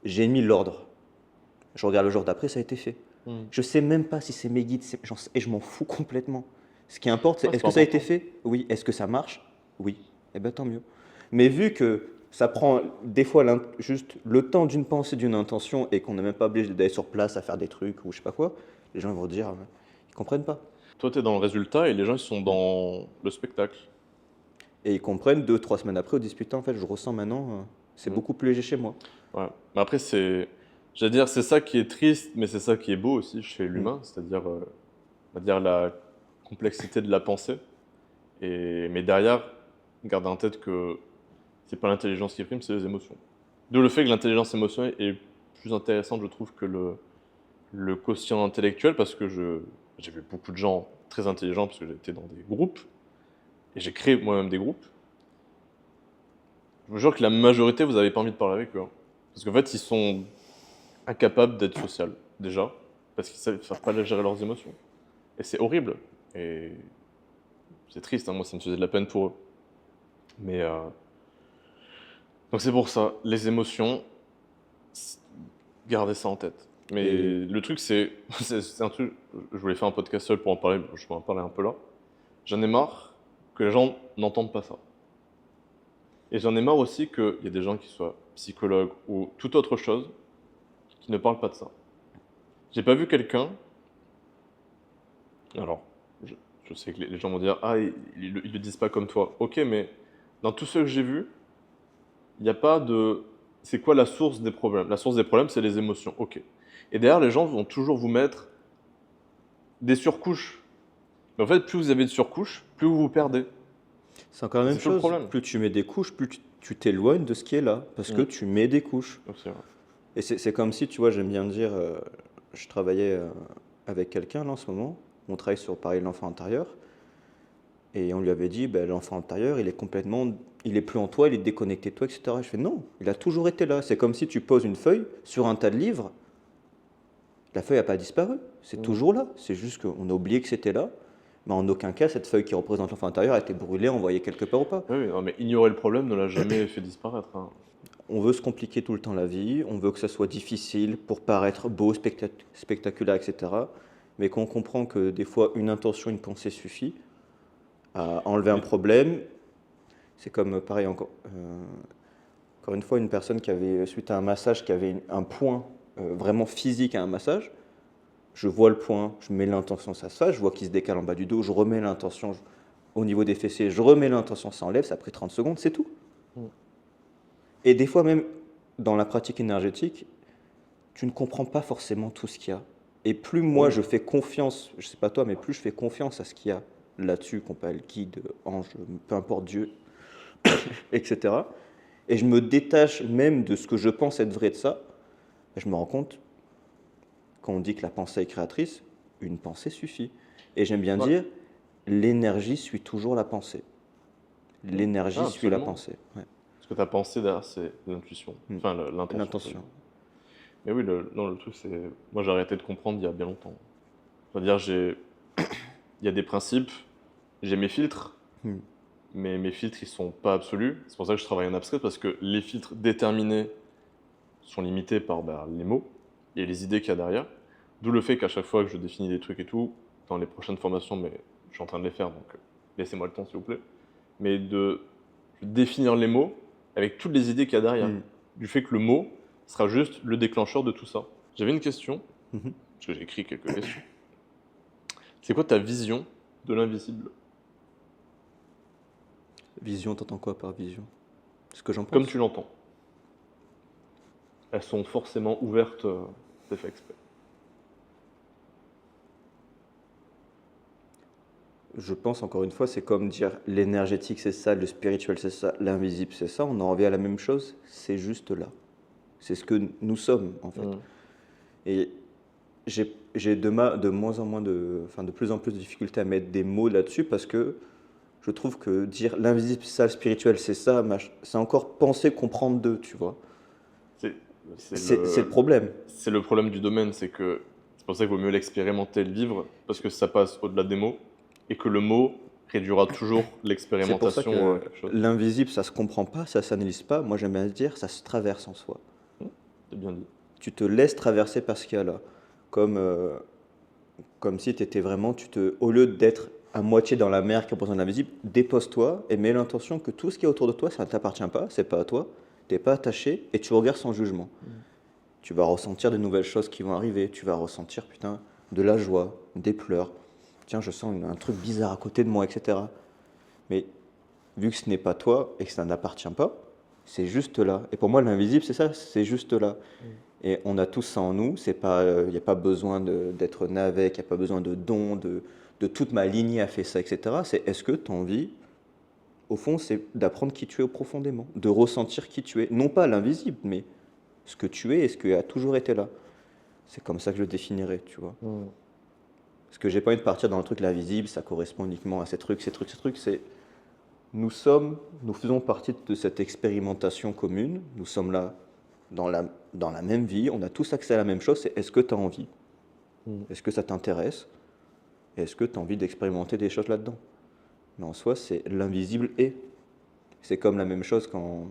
J'ai mis l'ordre. Je regarde le jour d'après, ça a été fait. Hum. Je sais même pas si c'est mes guides, et je m'en fous complètement. Ce qui importe, c'est Ouais, c'est est-ce pas que ça a été important. fait? Oui. Est-ce que ça marche? Oui. Eh bien, tant mieux. Mais vu que ça prend des fois juste le temps d'une pensée, d'une intention, et qu'on n'est même pas obligé d'aller sur place à faire des trucs ou je sais pas quoi, les gens vont dire, ils comprennent pas. Toi, tu es dans le résultat et les gens, ils sont dans le spectacle. Et ils comprennent 2, 3 semaines après, au disputant, en fait, je ressens maintenant, c'est Hum. beaucoup plus léger chez moi. Ouais. Mais après, j'allais dire, c'est ça qui est triste, mais c'est ça qui est beau aussi chez Mm. l'humain, c'est-à-dire, on va dire, la complexité de la pensée. Mais derrière, garde en tête que c'est pas l'intelligence qui prime, c'est les émotions. D'où le fait que l'intelligence émotionnelle est plus intéressante, je trouve, que le quotient intellectuel, parce que j'ai vu beaucoup de gens très intelligents, parce que j'ai été dans des groupes, et j'ai créé moi-même des groupes. Je vous jure que la majorité, vous n'avez pas envie de parler avec eux, hein. Parce qu'en fait, ils sont incapables d'être social, déjà, parce qu'ils ne savent pas gérer leurs émotions. Et c'est horrible. Et c'est triste, hein, moi, ça me faisait de la peine pour eux. Mais donc c'est pour ça, les émotions, gardez ça en tête. Mais Et le truc, c'est un truc, je voulais faire un podcast seul pour en parler, mais je peux en parler un peu là. J'en ai marre que les gens n'entendent pas ça. Et j'en ai marre aussi qu'il y ait des gens qui soient psychologues ou toute autre chose qui ne parlent pas de ça. J'ai pas vu quelqu'un. Alors, je, je sais que les gens vont dire, ah, ils le disent pas comme toi. Ok, mais dans tous ceux que j'ai vus, il n'y a pas de. C'est quoi la source des problèmes? La source des problèmes, c'est les émotions. Ok. Et derrière, les gens vont toujours vous mettre des surcouches. Mais en fait, plus vous avez de surcouches, plus vous vous perdez. c'est encore la même C'est tout le chose. problème. Plus tu mets des couches, plus tu t'éloignes de ce qui est là, parce que Mm. tu mets des couches. Donc, c'est vrai. Et c'est comme si, tu vois, j'aime bien dire, je travaillais avec quelqu'un là en ce moment, on travaille sur pareil l'enfant intérieur, et on lui avait dit, ben, l'enfant intérieur, il est plus en toi, il est déconnecté de toi, etc. Je fais non, il a toujours été là. C'est comme si tu poses une feuille sur un tas de livres, la feuille n'a pas disparu, c'est Mm. toujours là. C'est juste qu'on a oublié que c'était là, mais en aucun cas, cette feuille qui représente l'enfant intérieur a été brûlée, envoyée quelque part ou pas. Oui, oui, non, mais ignorer le problème ne l'a jamais fait disparaître, hein. On veut se compliquer tout le temps la vie, on veut que ça soit difficile pour paraître beau, spectaculaire, etc. Mais quand on comprend que des fois une intention, une pensée suffit à enlever un Et- problème, c'est comme pareil encore une fois une personne qui avait, suite à un massage, qui avait un point vraiment physique à un massage. Je vois le point, je mets l'intention, ça se fasse, je vois qu'il se décale en bas du dos, je remets l'intention au niveau des fessiers, je remets l'intention, ça enlève, ça a pris 30 secondes, c'est tout. Mm. Et des fois même, dans la pratique énergétique, tu ne comprends pas forcément tout ce qu'il y a. Et plus moi Oui. je fais confiance, je sais pas toi, mais plus je fais confiance à ce qu'il y a là-dessus, qu'on appelle guide, ange, peu importe Dieu, etc. Et je me détache même de ce que je pense être vrai de ça, je me rends compte, quand on dit que la pensée est créatrice, une pensée suffit. Et j'aime bien Ouais. dire, l'énergie suit toujours la pensée. Mm. L'énergie Ah, suit la absolument. pensée. Ouais. Parce que ta pensée derrière, c'est l'intuition. Mm. Enfin, l'intention. L'intention. Mais oui, non, le truc, c'est. Moi, j'ai arrêté de comprendre il y a bien longtemps. C'est-à-dire, il y a des principes, j'ai mes filtres, Mm. mais mes filtres, ils sont pas absolus. C'est pour ça que je travaille en abstrait, parce que les filtres déterminés sont limités par les mots et les idées qu'il y a derrière. D'où le fait qu'à chaque fois que je définis des trucs et tout, dans les prochaines formations, mais je suis en train de les faire, donc laissez-moi le temps, s'il vous plaît, mais de définir les mots avec toutes les idées qu'il y a derrière. Mm. Du fait que le mot sera juste le déclencheur de tout ça. J'avais une question, Mhm. parce que j'ai écrit quelques questions. C'est quoi ta vision de l'invisible? Vision, t'entends quoi par vision? Ce que j'en Comme pense. tu l'entends. Elles sont forcément ouvertes, c'est fait exprès. Je pense encore une fois, c'est comme dire l'énergétique c'est ça, le spirituel c'est ça, l'invisible c'est ça, on en revient à la même chose, c'est juste là. C'est ce que nous sommes en fait. Mm. Et j'ai de moins en moins enfin de plus en plus de difficultés à mettre des mots là-dessus parce que je trouve que dire l'invisible c'est ça, le spirituel c'est ça, c'est encore penser comprendre d'eux, tu vois. C'est le problème. C'est le problème du domaine, c'est pour ça qu'il vaut mieux l'expérimenter et le vivre, parce que ça passe au-delà des mots, et que le mot réduira toujours C'est pour ça l'expérimentation à que quelque chose. l'invisible, ça se comprend pas, ça s'analyse pas. Moi, j'aime bien dire, ça se traverse en soi. C'est bien dit. Tu te laisses traverser par ce qu'il y a là. Comme, comme si tu étais vraiment, au lieu d'être à moitié dans la mer qui représente l'invisible, dépose-toi et mets l'intention que tout ce qui est autour de toi, ça ne t'appartient pas, c'est pas à toi, tu n'es pas attaché et tu regardes sans jugement. Tu vas ressentir de nouvelles choses qui vont arriver, tu vas ressentir, putain, de la joie, des pleurs. Tiens, je sens un truc bizarre à côté de moi, etc. Mais vu que ce n'est pas toi et que ça n'appartient pas, c'est juste là. Et pour moi, l'invisible, c'est ça, c'est juste là. Et on a tous ça en nous. C'est pas, n'y a pas besoin d'être né avec, il n'y a pas besoin de dons, de toute ma lignée a fait ça, etc. C'est est-ce que tu as envie, au fond, c'est d'apprendre qui tu es profondément, de ressentir qui tu es. Non pas l'invisible, mais ce que tu es et ce qui a toujours été là. C'est comme ça que je le définirais, tu vois. Parce que j'ai pas envie de partir dans le truc l'invisible, ça correspond uniquement à ces trucs. C'est nous faisons partie de cette expérimentation commune. Nous sommes là dans la même vie. On a tous accès à la même chose. C'est est-ce que tu as envie? Est-ce que ça t'intéresse? Est-ce que tu as envie d'expérimenter des choses là-dedans? Mais en soi, c'est l'invisible et c'est comme la même chose quand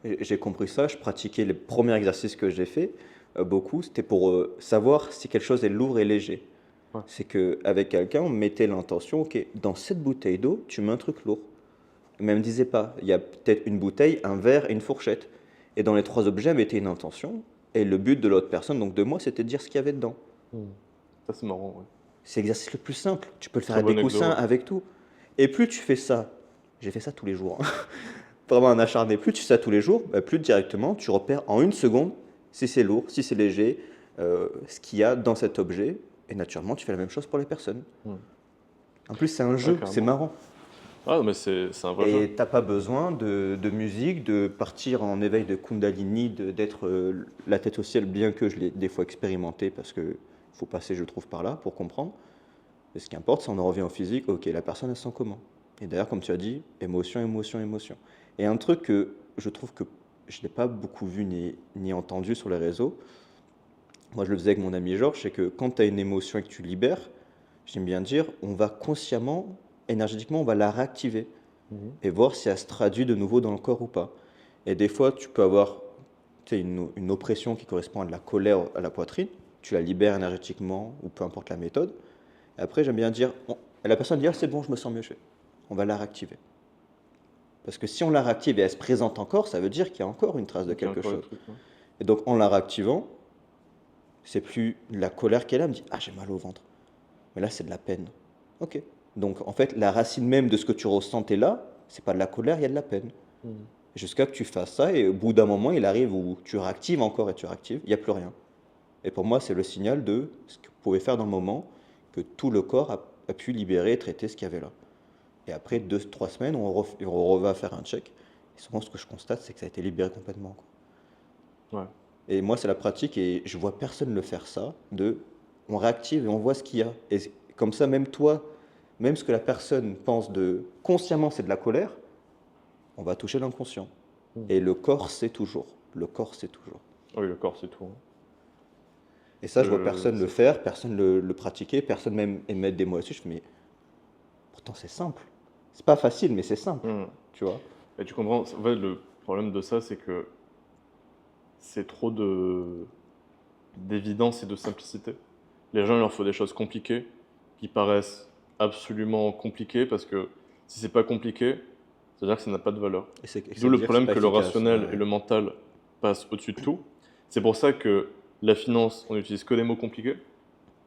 j'ai compris ça. Je pratiquais les premiers exercices que j'ai fait beaucoup. C'était pour savoir si quelque chose est lourd et léger. Ouais. C'est qu'avec quelqu'un, on mettait l'intention, ok, dans cette bouteille d'eau, tu mets un truc lourd. Mais elle ne me disait pas, il y a peut-être une bouteille, un verre et une fourchette. Et dans les trois objets, elle mettait une intention. Et le but de l'autre personne, donc de moi, c'était de dire ce qu'il y avait dedans. Ça, c'est marrant, ouais. C'est l'exercice le plus simple. Tu peux le faire Très avec des bon coussins, exemple. avec tout. Et plus tu fais ça, j'ai fait ça tous les jours, hein. Vraiment un acharné, plus tu fais ça tous les jours, plus directement, tu repères en une seconde si c'est lourd, si c'est léger, ce qu'il y a dans cet objet. Et naturellement, tu fais la même chose pour les personnes. En plus, c'est un jeu, carrément. c'est marrant. Ah, mais c'est un vrai jeu. Et t'as pas besoin de musique, de partir en éveil de Kundalini, d'être la tête au ciel, bien que je l'ai des fois expérimenté, parce qu'il faut passer, je trouve, par là pour comprendre. Et ce qui importe, c'est on en revient au physique, ok, la personne, elle se sent comment? Et d'ailleurs, comme tu as dit, émotion, émotion, émotion. Et un truc que je trouve que je n'ai pas beaucoup vu ni entendu sur les réseaux, moi je le faisais avec mon ami Georges, c'est que quand tu as une émotion et que tu libères, j'aime bien dire, on va consciemment, énergétiquement, on va la réactiver et voir si elle se traduit de nouveau dans le corps ou pas. Et des fois, tu peux avoir une oppression qui correspond à de la colère à la poitrine, tu la libères énergétiquement ou peu importe la méthode. Et après, j'aime bien dire, la personne dit, ah, c'est bon, je me sens mieux, on va la réactiver. Parce que si on la réactive et elle se présente encore, ça veut dire qu'il y a encore une trace de quelque chose. Et donc, en la réactivant, c'est plus la colère qu'elle a, elle me dit, ah, j'ai mal au ventre. Mais là, c'est de la peine. Ok. Donc, en fait, la racine même de ce que tu ressentais là, c'est pas de la colère, il y a de la peine. Jusqu'à que tu fasses ça, et au bout d'un moment, il arrive où tu réactives encore et tu réactives, il n'y a plus rien. Et pour moi, c'est le signal de ce que vous pouvez faire dans le moment, que tout le corps a pu libérer et traiter ce qu'il y avait là. Et après 2-3 semaines, on va faire un check. Et souvent, ce que je constate, c'est que ça a été libéré complètement, quoi. Ouais. Et moi, c'est la pratique, et je vois personne le faire ça, on réactive et on voit ce qu'il y a. Et comme ça, même toi, même ce que la personne pense consciemment, c'est de la colère, on va toucher l'inconscient. Et le corps sait toujours. Le corps sait toujours. Oui, le corps, c'est tout. Et ça, je vois personne le faire, personne le pratiquer, personne même émettre des mots dessus. Je fais, mais pourtant, c'est simple. C'est pas facile, mais c'est simple. Tu vois? Et tu comprends, en fait, le problème de ça, c'est que c'est trop d'évidence et de simplicité. Les gens, il leur faut des choses compliquées qui paraissent absolument compliquées parce que si c'est pas compliqué, c'est-à-dire que ça n'a pas de valeur. D'où le problème que le rationnel et le mental passent au-dessus de tout. C'est pour ça que la finance, on n'utilise que des mots compliqués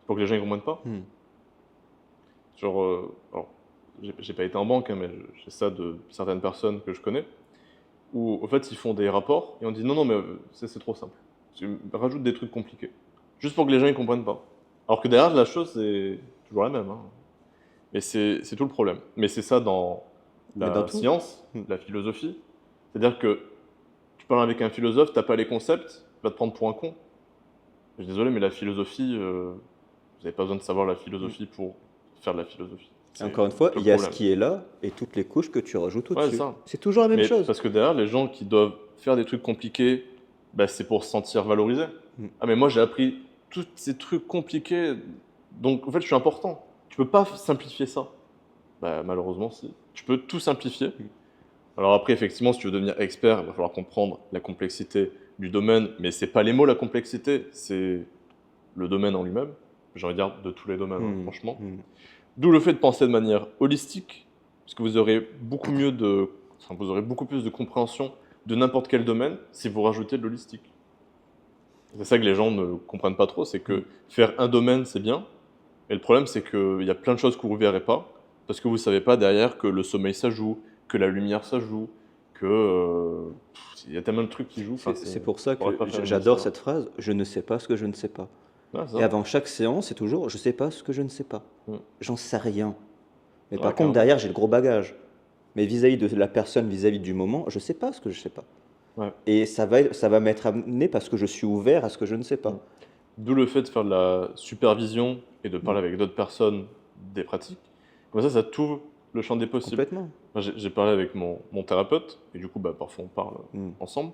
pour que les gens ne comprennent pas. Genre, alors, j'ai pas été en banque, hein, mais j'ai ça de certaines personnes que je connais, où au fait ils font des rapports et on dit non, mais c'est trop simple. Rajoute des trucs compliqués, juste pour que les gens ne comprennent pas. Alors que derrière, la chose c'est toujours la même. Hein. Mais c'est tout le problème. Mais c'est ça dans la science, la philosophie. C'est-à-dire que tu parles avec un philosophe, t'as pas les concepts, il va te prendre pour un con. Je suis désolé, mais la philosophie, vous n'avez pas besoin de savoir la philosophie pour faire de la philosophie. Encore une fois, il y a ce qui est là et toutes les couches que tu rajoutes au-dessus. Ouais, c'est toujours la même chose. Parce que derrière, les gens qui doivent faire des trucs compliqués bah, c'est pour se sentir valorisé. Mm. Ah, mais moi, j'ai appris tous ces trucs compliqués, donc en fait, je suis important. Tu peux pas simplifier ça. Bah, malheureusement, si. Tu peux tout simplifier. Mm. Alors après, effectivement, si tu veux devenir expert, il va falloir comprendre la complexité du domaine, mais c'est pas les mots, la complexité, c'est le domaine en lui-même. J'ai envie de dire de tous les domaines, hein, Mm. franchement. Mm. D'où le fait de penser de manière holistique, parce que vous aurez beaucoup vous aurez beaucoup plus de compréhension de n'importe quel domaine si vous rajoutez de l'holistique. C'est ça que les gens ne comprennent pas trop, c'est que faire un domaine, c'est bien, mais le problème, c'est qu'il y a plein de choses que vous ne verrez pas, parce que vous ne savez pas derrière que le sommeil, ça joue, que la lumière, ça joue, il y a tellement de trucs qui jouent. Enfin, C'est pour ça on pourrait que pas faire une j'adore liste, cette phrase, je ne sais pas ce que je ne sais pas. là. Ouais, c'est Et ça. avant chaque séance, c'est toujours, je sais pas ce que je ne sais pas. Mm. J'en sais rien. Mais Ouais, par contre, carrément. derrière, j'ai le gros bagage. Mais vis-à-vis de la personne, vis-à-vis du moment, je sais pas ce que je sais pas. Ouais. Et ça va m'être amené parce que je suis ouvert à ce que je ne sais pas. Mm. D'où le fait de faire de la supervision et de parler Mm. avec d'autres personnes des pratiques. Comme ça t'ouvre le champ des possibles. Complètement. Moi, j'ai parlé avec mon thérapeute, et du coup, bah, parfois on parle Mm. ensemble.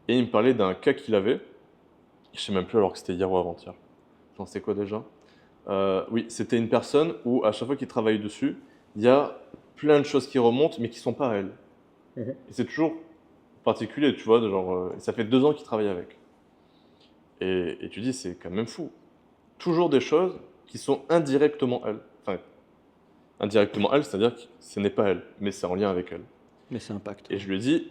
Et il me parlait d'un cas qu'il avait, je sais même plus alors que c'était hier ou avant-hier. J'en sais quoi déjà Oui, c'était une personne où à chaque fois qu'il travaille dessus, il y a plein de choses qui remontent, mais qui sont pas elles. Mhm. Et c'est toujours particulier, tu vois, de genre, ça fait 2 ans qu'il travaille avec. Et tu dis, c'est quand même fou. Toujours des choses qui sont indirectement elles. Enfin, indirectement elles, c'est-à-dire que ce n'est pas elle, mais c'est en lien avec elle. Mais c'est impact. Et je lui ai dit,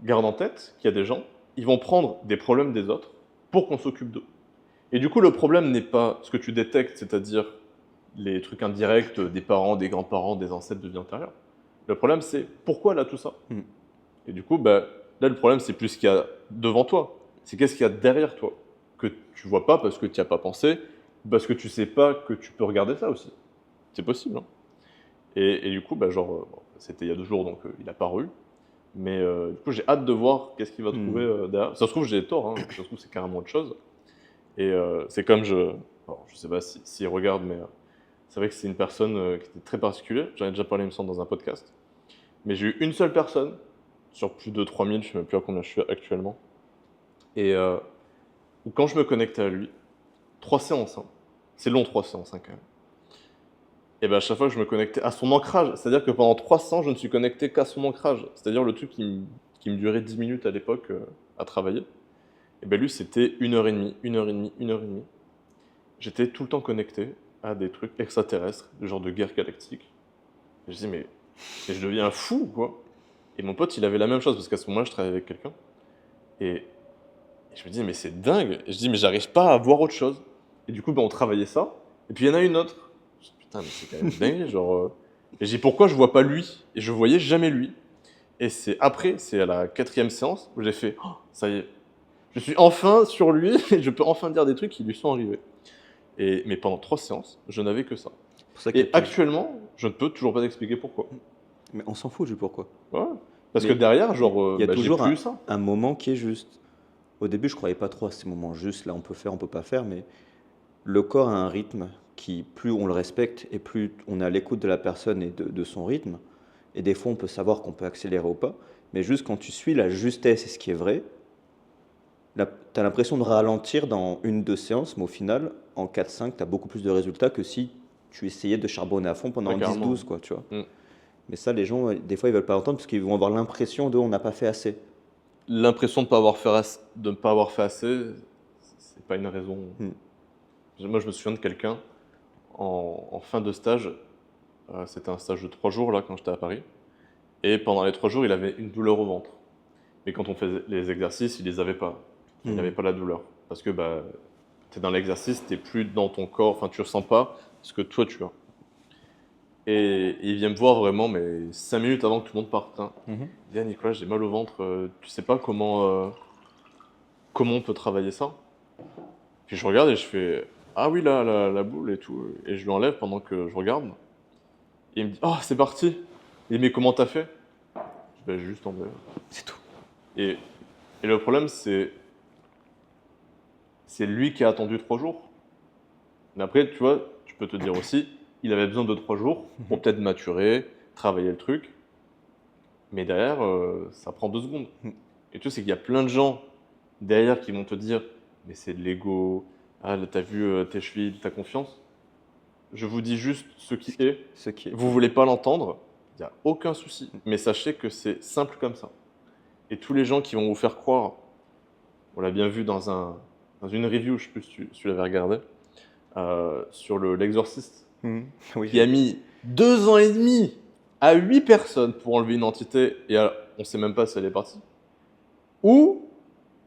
garde en tête qu'il y a des gens, ils vont prendre des problèmes des autres pour qu'on s'occupe d'eux. Et du coup, le problème n'est pas ce que tu détectes, c'est-à-dire les trucs indirects des parents, des grands-parents, des ancêtres de vie antérieure. Le problème, c'est pourquoi elle a tout ça. Mm. Et du coup, bah, là, le problème, c'est plus ce qu'il y a devant toi. C'est qu'est-ce qu'il y a derrière toi, que tu vois pas parce que tu n'y as pas pensé, parce que tu sais pas que tu peux regarder ça aussi. C'est possible. Hein. Et du coup, bah, genre, bon, c'était il y a 2 jours, donc il a paru. Mais du coup, j'ai hâte de voir qu'est-ce qu'il va trouver derrière. Ça se trouve, j'ai tort. Hein. Ça se trouve, c'est carrément autre chose. Et c'est comme alors, je sais pas s'il regarde, mais c'est vrai que c'est une personne qui était très particulière. J'en ai déjà parlé, il me semble, dans un podcast. Mais j'ai eu une seule personne sur plus de 3000, je ne sais même plus à combien je suis actuellement. Et où quand je me connectais à lui, 3 séances, hein. C'est long 3 séances hein, quand même. Et bien à chaque fois que je me connectais à son ancrage, c'est-à-dire que pendant 300, je ne suis connecté qu'à son ancrage. C'est-à-dire le truc qui me durait 10 minutes à l'époque à travailler. Et bien lui, c'était 1h30, 1h30, 1h30. J'étais tout le temps connecté à des trucs extraterrestres, du genre de guerre galactique. Et je dis, mais je deviens fou, quoi. Et mon pote, il avait la même chose, parce qu'à ce moment-là, je travaillais avec quelqu'un. Et je me dis, mais c'est dingue. Et je dis, mais j'arrive pas à voir autre chose. Et du coup, ben, on travaillait ça. Et puis il y en a une autre. Je dis, putain, mais c'est quand même dingue. Genre, Et je dis, pourquoi je vois pas lui? Et je voyais jamais lui. Et c'est à la 4e séance, où j'ai fait, oh, ça y est. Je suis enfin sur lui, et je peux enfin dire des trucs qui lui sont arrivés. Mais pendant 3 séances, je n'avais que ça. Pour ça qu'il y Et a plus- actuellement, je ne peux toujours pas t'expliquer pourquoi. Mais on s'en fout du pourquoi. Ouais. Parce Mais que derrière, genre, il y a bah, j'ai toujours plus eu ça. un moment qui est juste. Au début, je croyais pas trop à ces moments justes. Là, on peut faire, on peut pas faire, mais le corps a un rythme qui, plus on le respecte et plus on est à l'écoute de la personne et de son rythme. Et des fois, on peut savoir qu'on peut accélérer ou pas. Mais juste quand tu suis la justesse et ce qui est vrai, tu as l'impression de ralentir dans 1-2 séances, mais au final, en 4-5, tu as beaucoup plus de résultats que si tu essayais de charbonner à fond pendant Ouais, carrément. 10-12, quoi, tu vois. Mm. Mais ça, les gens, des fois, ils veulent pas l'entendre parce qu'ils vont avoir l'impression de on n'a pas fait assez. L'impression de ne pas avoir fait assez, c'est pas une raison. Moi, je me souviens de quelqu'un en fin de stage. C'était un stage de 3 jours là quand j'étais à Paris. Et pendant les 3 jours, il avait une douleur au ventre. Mais quand on faisait les exercices, il les avait pas. Il n'avait pas la douleur. Parce que bah, tu es dans l'exercice, tu n'es plus dans ton corps, enfin tu ressens pas ce que toi tu as. Et il vient me voir vraiment, mais 5 minutes avant que tout le monde parte. Hein. Il dit, ah, Nicolas, j'ai mal au ventre, tu sais pas comment on peut travailler ça? Puis je regarde et je fais, ah oui, là, la boule et tout. Et je lui enlève pendant que je regarde. Et il me dit, oh, c'est parti. Il dit, mais comment t'as fait? Je dis, bah, j'ai juste enlevé. C'est tout. Et le problème, c'est lui qui a attendu 3 jours. Mais après, tu vois, tu peux te dire aussi, il avait besoin de 3 jours pour peut-être maturer, travailler le truc. Mais derrière, ça prend 2 secondes. Et tu sais, c'est qu'il y a plein de gens derrière qui vont te dire mais c'est de l'ego, ah t'as vu tes chevilles, ta confiance. Je vous dis juste ce qui est. Ce qui est. Vous voulez pas l'entendre, il n'y a aucun souci. Mais sachez que c'est simple comme ça. Et tous les gens qui vont vous faire croire, on l'a bien vu dans une review, je sais plus si tu l'avais regardé, sur l'exorciste, Oui, qui a mis 2 ans et demi à 8 personnes pour enlever une entité et on ne sait même pas si elle est partie. Ou,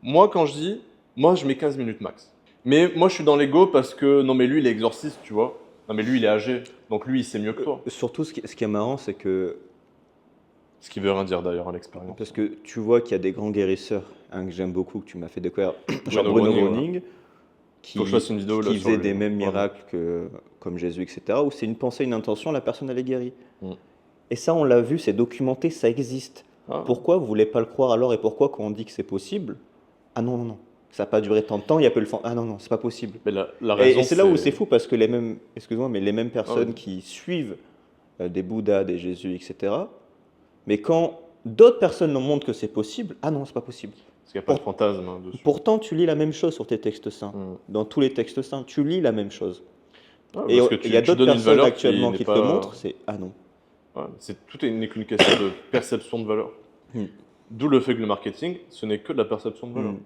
moi quand je dis, moi je mets 15 minutes max. Mais moi je suis dans l'ego parce que, non mais lui il est exorciste, tu vois. Non mais lui il est âgé, donc lui il sait mieux que toi. Surtout, ce qui est marrant, c'est que, Ce qui veut rien dire d'ailleurs à l'expérience. parce que tu vois qu'il y a des grands guérisseurs, hein, que j'aime beaucoup, que tu m'as fait découvrir, genre Bruno Bruno Groening, Groening, Faut que je fasse une vidéo là qui sur faisait lui. des mêmes Vraiment. miracles comme Jésus, etc., où c'est une pensée, une intention, la personne elle est guérie. Mm. Et ça, on l'a vu, c'est documenté, ça existe. Ah. Pourquoi vous voulez pas le croire alors, et pourquoi quand on dit que c'est possible, ah non, non, non, ça n'a pas duré tant de temps, il y a peu le fond, ah non, non, c'est pas possible. Mais la Et raison, c'est là où c'est fou, parce que les mêmes, excuse-moi, mais les mêmes personnes ouais. qui suivent des Bouddhas, des Jésus, etc., mais quand d'autres personnes nous montrent que c'est possible, ah non, c'est pas possible. Parce qu'il n'y a pas de fantasme dessus. Pourtant, tu lis la même chose sur tes textes saints. Mm. Dans tous les textes saints, tu lis la même chose. Ouais, Et parce que il y a tu d'autres donnes une personnes valeur actuellement n'est qui te pas... le montrent, c'est ah non. Ouais, n'est qu'une question de perception de valeur. Mm. D'où le fait que le marketing, ce n'est que de la perception de valeur. Mm.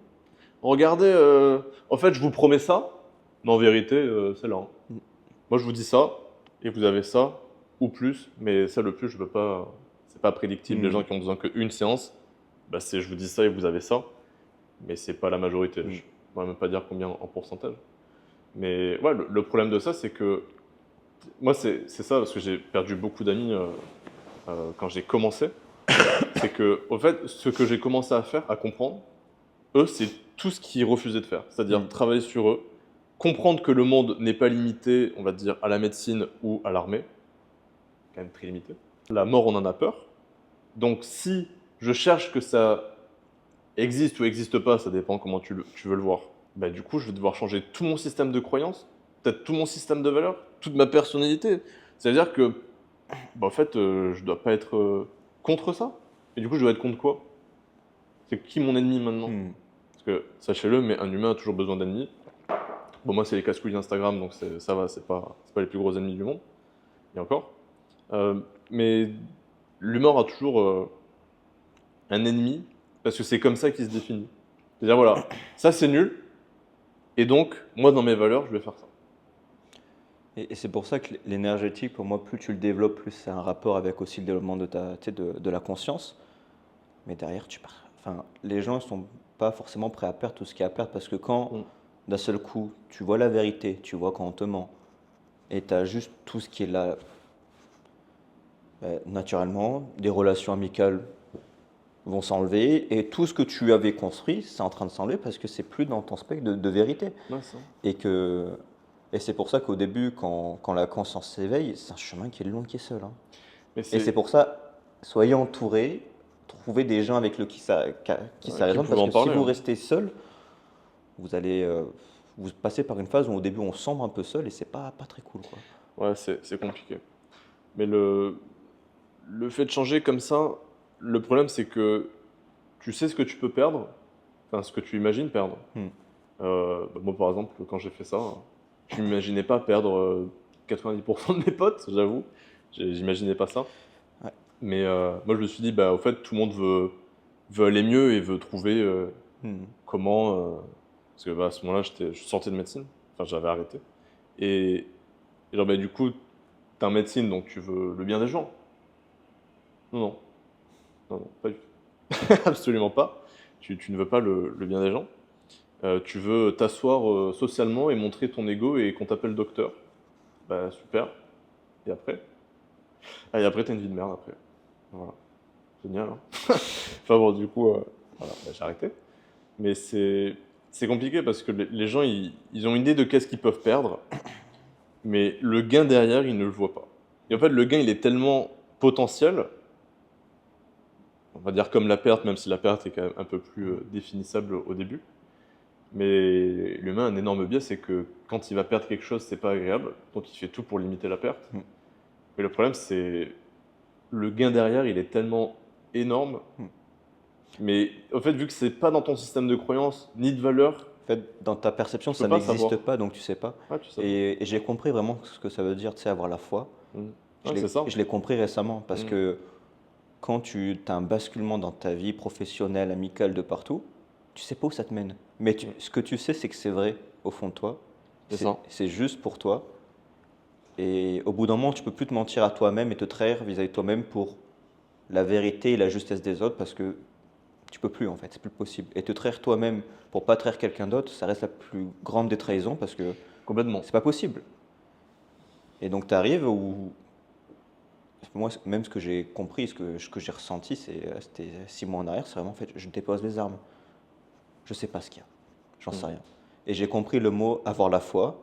Regardez, en fait, je vous promets ça, mais en vérité, c'est là. Hein. Mm. Moi, je vous dis ça, et vous avez ça, ou plus, mais ça, le plus, je peux pas. C'est pas prédictible. Les gens qui ont besoin qu'une séance, bah, c'est je vous dis ça et vous avez ça, mais c'est pas la majorité. Je ne pourrais même pas dire combien en pourcentage. Mais ouais, le problème de ça, c'est que moi, c'est ça, parce que j'ai perdu beaucoup d'amis quand j'ai commencé. C'est que, au fait, ce que j'ai commencé à faire, à comprendre, eux, c'est tout ce qu'ils refusaient de faire. C'est-à-dire travailler sur eux, comprendre que le monde n'est pas limité, on va dire, à la médecine ou à l'armée, quand même très limité. La mort, on en a peur. Donc, si je cherche que ça existe ou n'existe pas, ça dépend comment tu veux le voir, bah, du coup, je vais devoir changer tout mon système de croyances, peut-être tout mon système de valeurs, toute ma personnalité. C'est-à-dire que, bah, en fait, je ne dois pas être contre ça. Et du coup, je dois être contre quoi? C'est qui mon ennemi maintenant? Parce que, sachez-le, mais un humain a toujours besoin d'ennemis. Bon, moi, c'est les casse-couilles d'Instagram, donc ça va, c'est pas les plus gros ennemis du monde. Et encore. Mais l'humain a toujours un ennemi, parce que c'est comme ça qu'il se définit. C'est-à-dire, voilà, ça c'est nul, et donc, moi, dans mes valeurs, je vais faire ça. Et c'est pour ça que l'énergétique, pour moi, plus tu le développes, plus c'est un rapport avec aussi le développement de la conscience. Mais derrière, enfin, les gens ne sont pas forcément prêts à perdre tout ce qu'il y a à perdre, parce que quand, d'un seul coup, tu vois la vérité, tu vois quand on te ment, et tu as juste tout ce qui est là, naturellement, des relations amicales vont s'enlever, et tout ce que tu avais construit, c'est en train de s'enlever parce que c'est plus dans ton spectre de vérité. Ouais, ça. Et c'est pour ça qu'au début, quand la conscience s'éveille, c'est un chemin qui est long, qui est seul. Hein. Et c'est pour ça, soyez entourés, trouvez des gens avec qui ça résonne, parce que si vous restez seul, vous allez vous passez par une phase où au début on sombre un peu seul, et c'est pas très cool, quoi. Ouais, c'est compliqué. Mais le fait de changer comme ça, le problème c'est que tu sais ce que tu peux perdre, enfin ce que tu imagines perdre. Moi par exemple, quand j'ai fait ça, je n'imaginais pas perdre 90% de mes potes, j'avoue. J'imaginais pas ça. Ouais. Mais moi je me suis dit, bah au fait tout le monde veut aller mieux et veut trouver comment... parce que bah, à ce moment-là, je sortais de médecine, enfin j'avais arrêté. Et genre, bah, du coup, t'es en médecine, donc tu veux le bien des gens. Non, pas du tout. Absolument pas. Tu ne veux pas le bien des gens. Tu veux t'asseoir socialement et montrer ton ego et qu'on t'appelle docteur. Bah super. Et après? Ah, et après, t'as une vie de merde après. Voilà. Génial, hein. Enfin bon, du coup, voilà, bah, j'ai arrêté. Mais c'est compliqué parce que les gens, ils ont une idée de qu'est-ce qu'ils peuvent perdre, mais le gain derrière, ils ne le voient pas. Et en fait, le gain, il est tellement potentiel, on va dire comme la perte, même si la perte est quand même un peu plus définissable au début. Mais l'humain a un énorme biais, c'est que quand il va perdre quelque chose, c'est pas agréable, donc il fait tout pour limiter la perte. Mais le problème, c'est le gain derrière, il est tellement énorme Mais au fait, vu que c'est pas dans ton système de croyance ni de valeur, En fait, dans ta perception, tu peux ça pas n'existe savoir. pas, donc tu sais pas. Ouais, tu sais pas. Et j'ai compris vraiment ce que ça veut dire, tu sais, avoir la foi. Mm. Ouais, c'est ça. Je l'ai compris récemment parce Mm. que quand tu as un basculement dans ta vie professionnelle, amicale, de partout, tu sais pas où ça te mène. Mais Mm. ce que tu sais, c'est que c'est vrai au fond de toi. C'est ça. C'est juste pour toi. Et au bout d'un moment, tu peux plus te mentir à toi-même et te trahir vis-à-vis de toi-même pour la vérité et la justesse des autres parce que tu peux plus en fait, c'est plus possible. Et te trahir toi-même pour pas trahir quelqu'un d'autre, ça reste la plus grande des trahisons parce que Complètement. c'est pas possible. Et donc tu arrives où moi, même ce que j'ai compris, ce que j'ai ressenti, c'était 6 mois en arrière, c'est vraiment en fait, je dépose les armes. Je sais pas ce qu'il y a, j'en sais Mm. rien. Et j'ai compris le mot avoir la foi,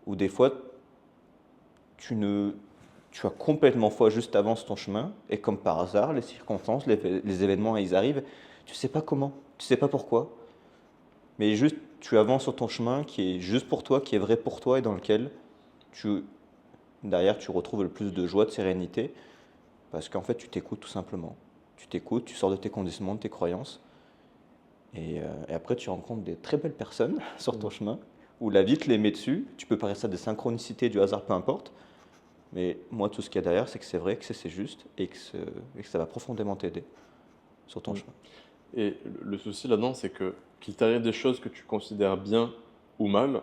où des fois tu ne, tu as complètement foi juste avance ton chemin, et comme par hasard, les circonstances, les événements, ils arrivent, tu sais pas comment, tu sais pas pourquoi, mais juste tu avances sur ton chemin qui est juste pour toi, qui est vrai pour toi, et dans lequel tu, derrière tu retrouves le plus de joie, de sérénité, parce qu'en fait tu t'écoutes tout simplement. Tu t'écoutes, tu sors de tes conditionnements, de tes croyances, et après tu rencontres des très belles personnes sur ton Mm. chemin, où la vie te les met dessus, tu peux parler ça des synchronicités, du hasard, peu importe. Mais moi, tout ce qu'il y a derrière, c'est que c'est vrai, que c'est juste et que ça va profondément t'aider sur ton Mm. chemin. Et le souci là-dedans, c'est que qu'il t'arrive des choses que tu considères bien ou mal,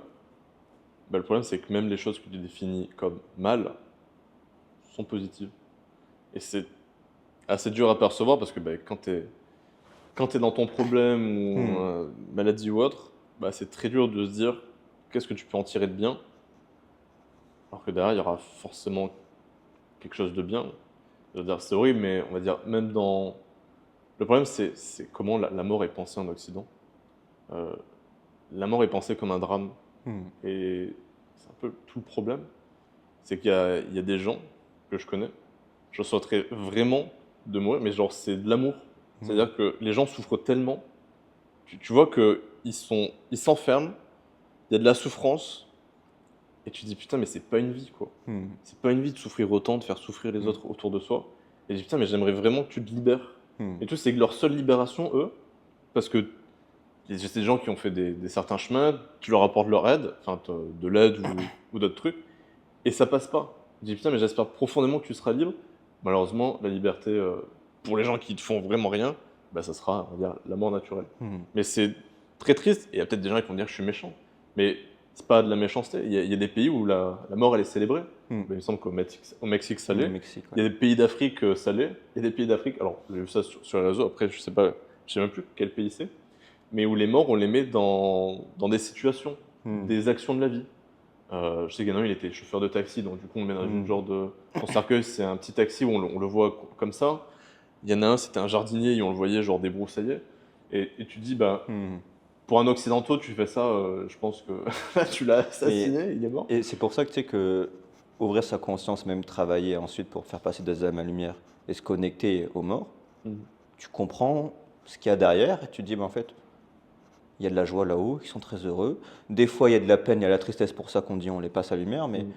bah, le problème c'est que même les choses que tu définis comme mal sont positives. Et c'est assez dur à percevoir parce que bah, quand t'es dans ton problème ou Hmm. maladie ou autre, bah, c'est très dur de se dire qu'est-ce que tu peux en tirer de bien, alors que derrière il y aura forcément quelque chose de bien. Je veux dire, c'est horrible, mais on va dire même dans... Le problème c'est comment la mort est pensée en Occident. Euh, la mort est pensée comme un drame. Hmm. Et c'est un peu tout le problème. C'est il y a des gens que je connais, je souhaiterais vraiment de mourir, mais genre c'est de l'amour. Hmm. C'est-à-dire que les gens souffrent tellement, tu vois ils s'enferment, il y a de la souffrance, et tu te dis putain mais c'est pas une vie quoi. Hmm. C'est pas une vie de souffrir autant, de faire souffrir les Hmm. autres autour de soi. Et je dis putain mais j'aimerais vraiment que tu te libères. Hmm. Et tout c'est que leur seule libération, eux, parce que il y a des gens qui ont fait des certains chemins, tu leur apportes leur aide, enfin de l'aide ou d'autres trucs, et ça passe pas. Je dis putain, mais j'espère profondément que tu seras libre. Malheureusement, la liberté, pour les gens qui ne font vraiment rien, bah, ça sera, on va dire, la mort naturelle. Hmm. Mais c'est très triste, et il y a peut-être des gens qui vont dire que je suis méchant. Mais c'est pas de la méchanceté. Il y a des pays où la mort, elle est célébrée. Hmm. Mais il me semble au Mexique, ça Hmm. Au l'est. Mexique, Il ouais. y a des pays d'Afrique, ça l'est. Il y a des pays d'Afrique, alors j'ai vu ça sur les réseaux, après je sais même plus quel pays c'est, mais où les morts, on les met dans des situations, Hmm. des actions de la vie. Je sais qu'il y en a un, il était chauffeur de taxi, donc du coup on le met dans une Hmm. genre de... Son cercueil, c'est un petit taxi où on le voit comme ça. Il y en a un, c'était un jardinier et on le voyait genre débroussailler. Et tu te dis, bah, Hmm. pour un occidentaux, tu fais ça, je pense que tu l'as Mais, assassiné, il est mort. et c'est pour ça que tu sais que ouvrir sa conscience, même travailler ensuite pour faire passer des âmes à lumière et se connecter aux morts, Mhm. tu comprends ce qu'il y a derrière et tu te dis, ben, en fait, il y a de la joie là-haut, ils sont très heureux. Des fois, il y a de la peine, il y a la tristesse, pour ça qu'on dit on les passe à lumière, mais Mhm.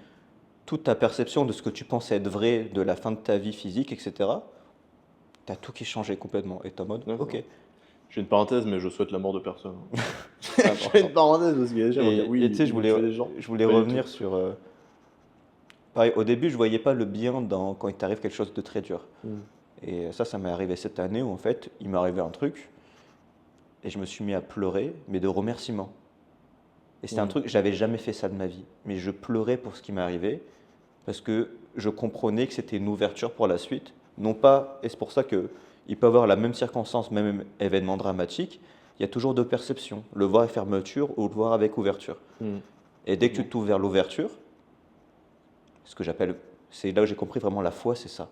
toute ta perception de ce que tu penses être vrai de la fin de ta vie physique, etc., tu as tout qui est changé complètement. Et tu es en mode, Ouais, c'est vrai. ok, Je fais une parenthèse, mais je souhaite la mort de personne. c'est Je fais une important. parenthèse parce qu'il y a des gens qui vont dire Et tu oui, sais, il veut tuer des gens. je voulais Pas du tout. revenir sur... pareil, au début, je voyais pas le bien quand il t'arrive quelque chose de très dur. Mhm. Et ça m'est arrivé cette année où en fait, il m'est arrivé un truc et je me suis mis à pleurer, mais de remerciement. Et c'était un Mhm. truc, j'avais jamais fait ça de ma vie. Mais je pleurais pour ce qui m'est arrivé parce que je comprenais que c'était une ouverture pour la suite. Non pas, et c'est pour ça que il peut avoir la même circonstance, même événement dramatique, il y a toujours deux perceptions, le voir avec fermeture ou le voir avec ouverture. Mhm. Et dès que tu Complètement. t'ouvres vers l'ouverture, ce que j'appelle, c'est là où j'ai compris vraiment la foi, c'est ça.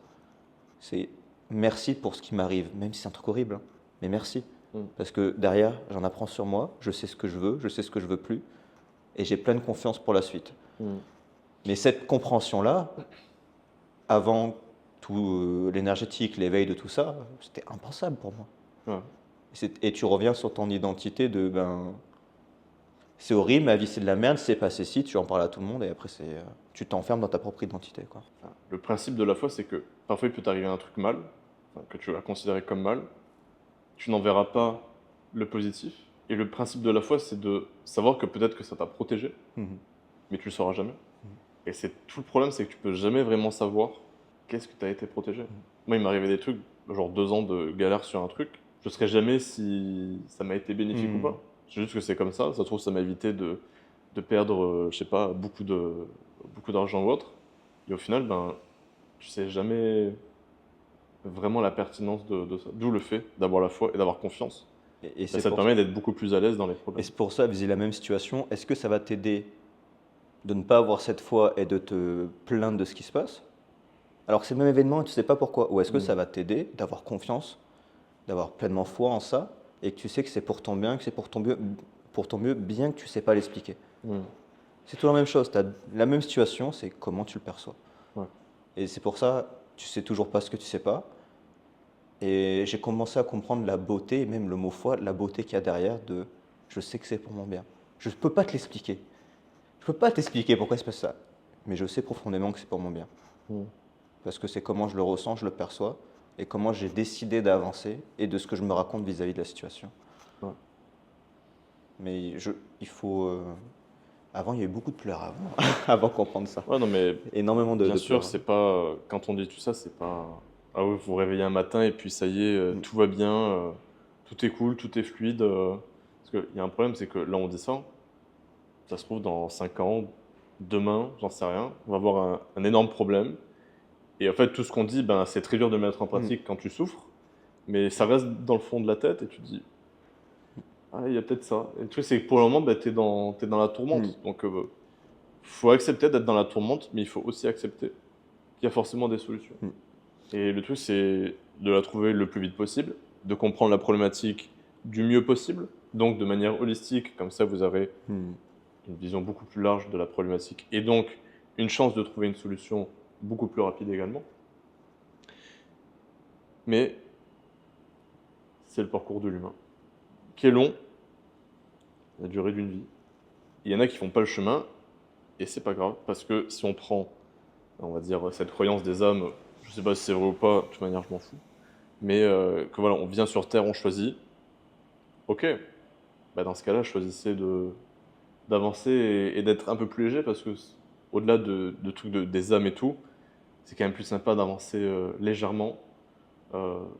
C'est merci pour ce qui m'arrive, même si c'est un truc horrible, hein, mais merci. Mhm. Parce que derrière, j'en apprends sur moi, je sais ce que je veux, je sais ce que je veux plus, et j'ai pleine confiance pour la suite. Mhm. Mais cette compréhension-là, avant tout l'énergétique, l'éveil de tout ça, c'était impensable pour moi. Ouais. Et tu reviens sur ton identité de ben, c'est horrible, ma vie c'est de la merde, c'est passé ci, tu en parles à tout le monde et après tu t'enfermes dans ta propre identité, quoi. Enfin, le principe de la foi, c'est que parfois il peut t'arriver un truc mal, enfin, que tu vas considérer comme mal, tu n'en verras pas le positif. Et le principe de la foi, c'est de savoir que peut-être que ça t'a protégé, Mhm. mais tu le sauras jamais. Mhm. Et c'est tout le problème, c'est que tu peux jamais vraiment savoir qu'est-ce que tu as été protégé. Moi, il m'est arrivé des trucs, genre 2 ans de galère sur un truc. Je ne saurais jamais si ça m'a été bénéfique ou Mhm. pas. C'est juste que c'est comme ça. Ça se trouve, ça m'a évité de perdre, je sais pas, beaucoup d'argent ou autre. Et au final, ben, tu sais jamais vraiment la pertinence de ça. D'où le fait d'avoir la foi et d'avoir confiance. Et Ben, c'est ça te pour, permet d'être beaucoup plus à l'aise dans les et problèmes. c'est pour ça, viser la même situation, est-ce que ça va t'aider de ne pas avoir cette foi et de te plaindre de ce qui se passe, alors que c'est le même événement et tu ne sais pas pourquoi? Ou est-ce que Mm. ça va t'aider d'avoir confiance, d'avoir pleinement foi en ça, et que tu sais que c'est pour ton bien, que c'est pour ton mieux, bien que tu ne sais pas l'expliquer? Mm. C'est toujours la même chose, tu as la même situation, c'est comment tu le perçois. Ouais. Et c'est pour ça, tu sais toujours pas ce que tu sais pas. Et j'ai commencé à comprendre la beauté, et même le mot foi, la beauté qu'il y a derrière de je sais que c'est pour mon bien. Je ne peux pas te l'expliquer. Je peux pas t'expliquer pourquoi il se passe ça, mais je sais profondément que c'est pour mon bien. Mm. Parce que c'est comment je le ressens, je le perçois, et comment j'ai décidé d'avancer, et de ce que je me raconte vis-à-vis de la situation. Ouais. Mais il faut... Avant, il y a eu beaucoup de pleurs avant, avant de comprendre ça. Ouais, non, mais Énormément bien de sûr, pleurs. c'est pas. Quand on dit tout ça, c'est pas. Ah oui, vous vous réveillez un matin et puis ça y est, Mm. tout va bien, tout est cool, tout est fluide. Parce qu'il y a un problème, c'est que là, on dit ça se trouve dans 5 ans, demain, j'en sais rien, on va avoir un énorme problème. Et en fait, tout ce qu'on dit, ben, c'est très dur de mettre en Mm. pratique quand tu souffres, mais ça reste dans le fond de la tête et tu te dis, ah, il y a peut-être ça. Et le truc, c'est que pour le moment, ben, t'es dans la tourmente. Mm. Donc, faut accepter d'être dans la tourmente, mais il faut aussi accepter qu'il y a forcément des solutions. Mm. Et le truc, c'est de la trouver le plus vite possible, de comprendre la problématique du mieux possible, donc de manière holistique, comme ça vous aurez Mm. une vision beaucoup plus large de la problématique, et donc une chance de trouver une solution beaucoup plus rapide également. Mais c'est le parcours de l'humain, qui est long, la durée d'une vie. Il y en a qui font pas le chemin, et c'est pas grave, parce que si on prend, on va dire, cette croyance des âmes, je sais pas si c'est vrai ou pas, de toute manière je m'en fous, mais que voilà, on vient sur Terre, on choisit, ok, bah dans ce cas-là, choisissez d'avancer et d'être un peu plus léger, parce que au-delà de trucs des âmes et tout, c'est quand même plus sympa d'avancer légèrement.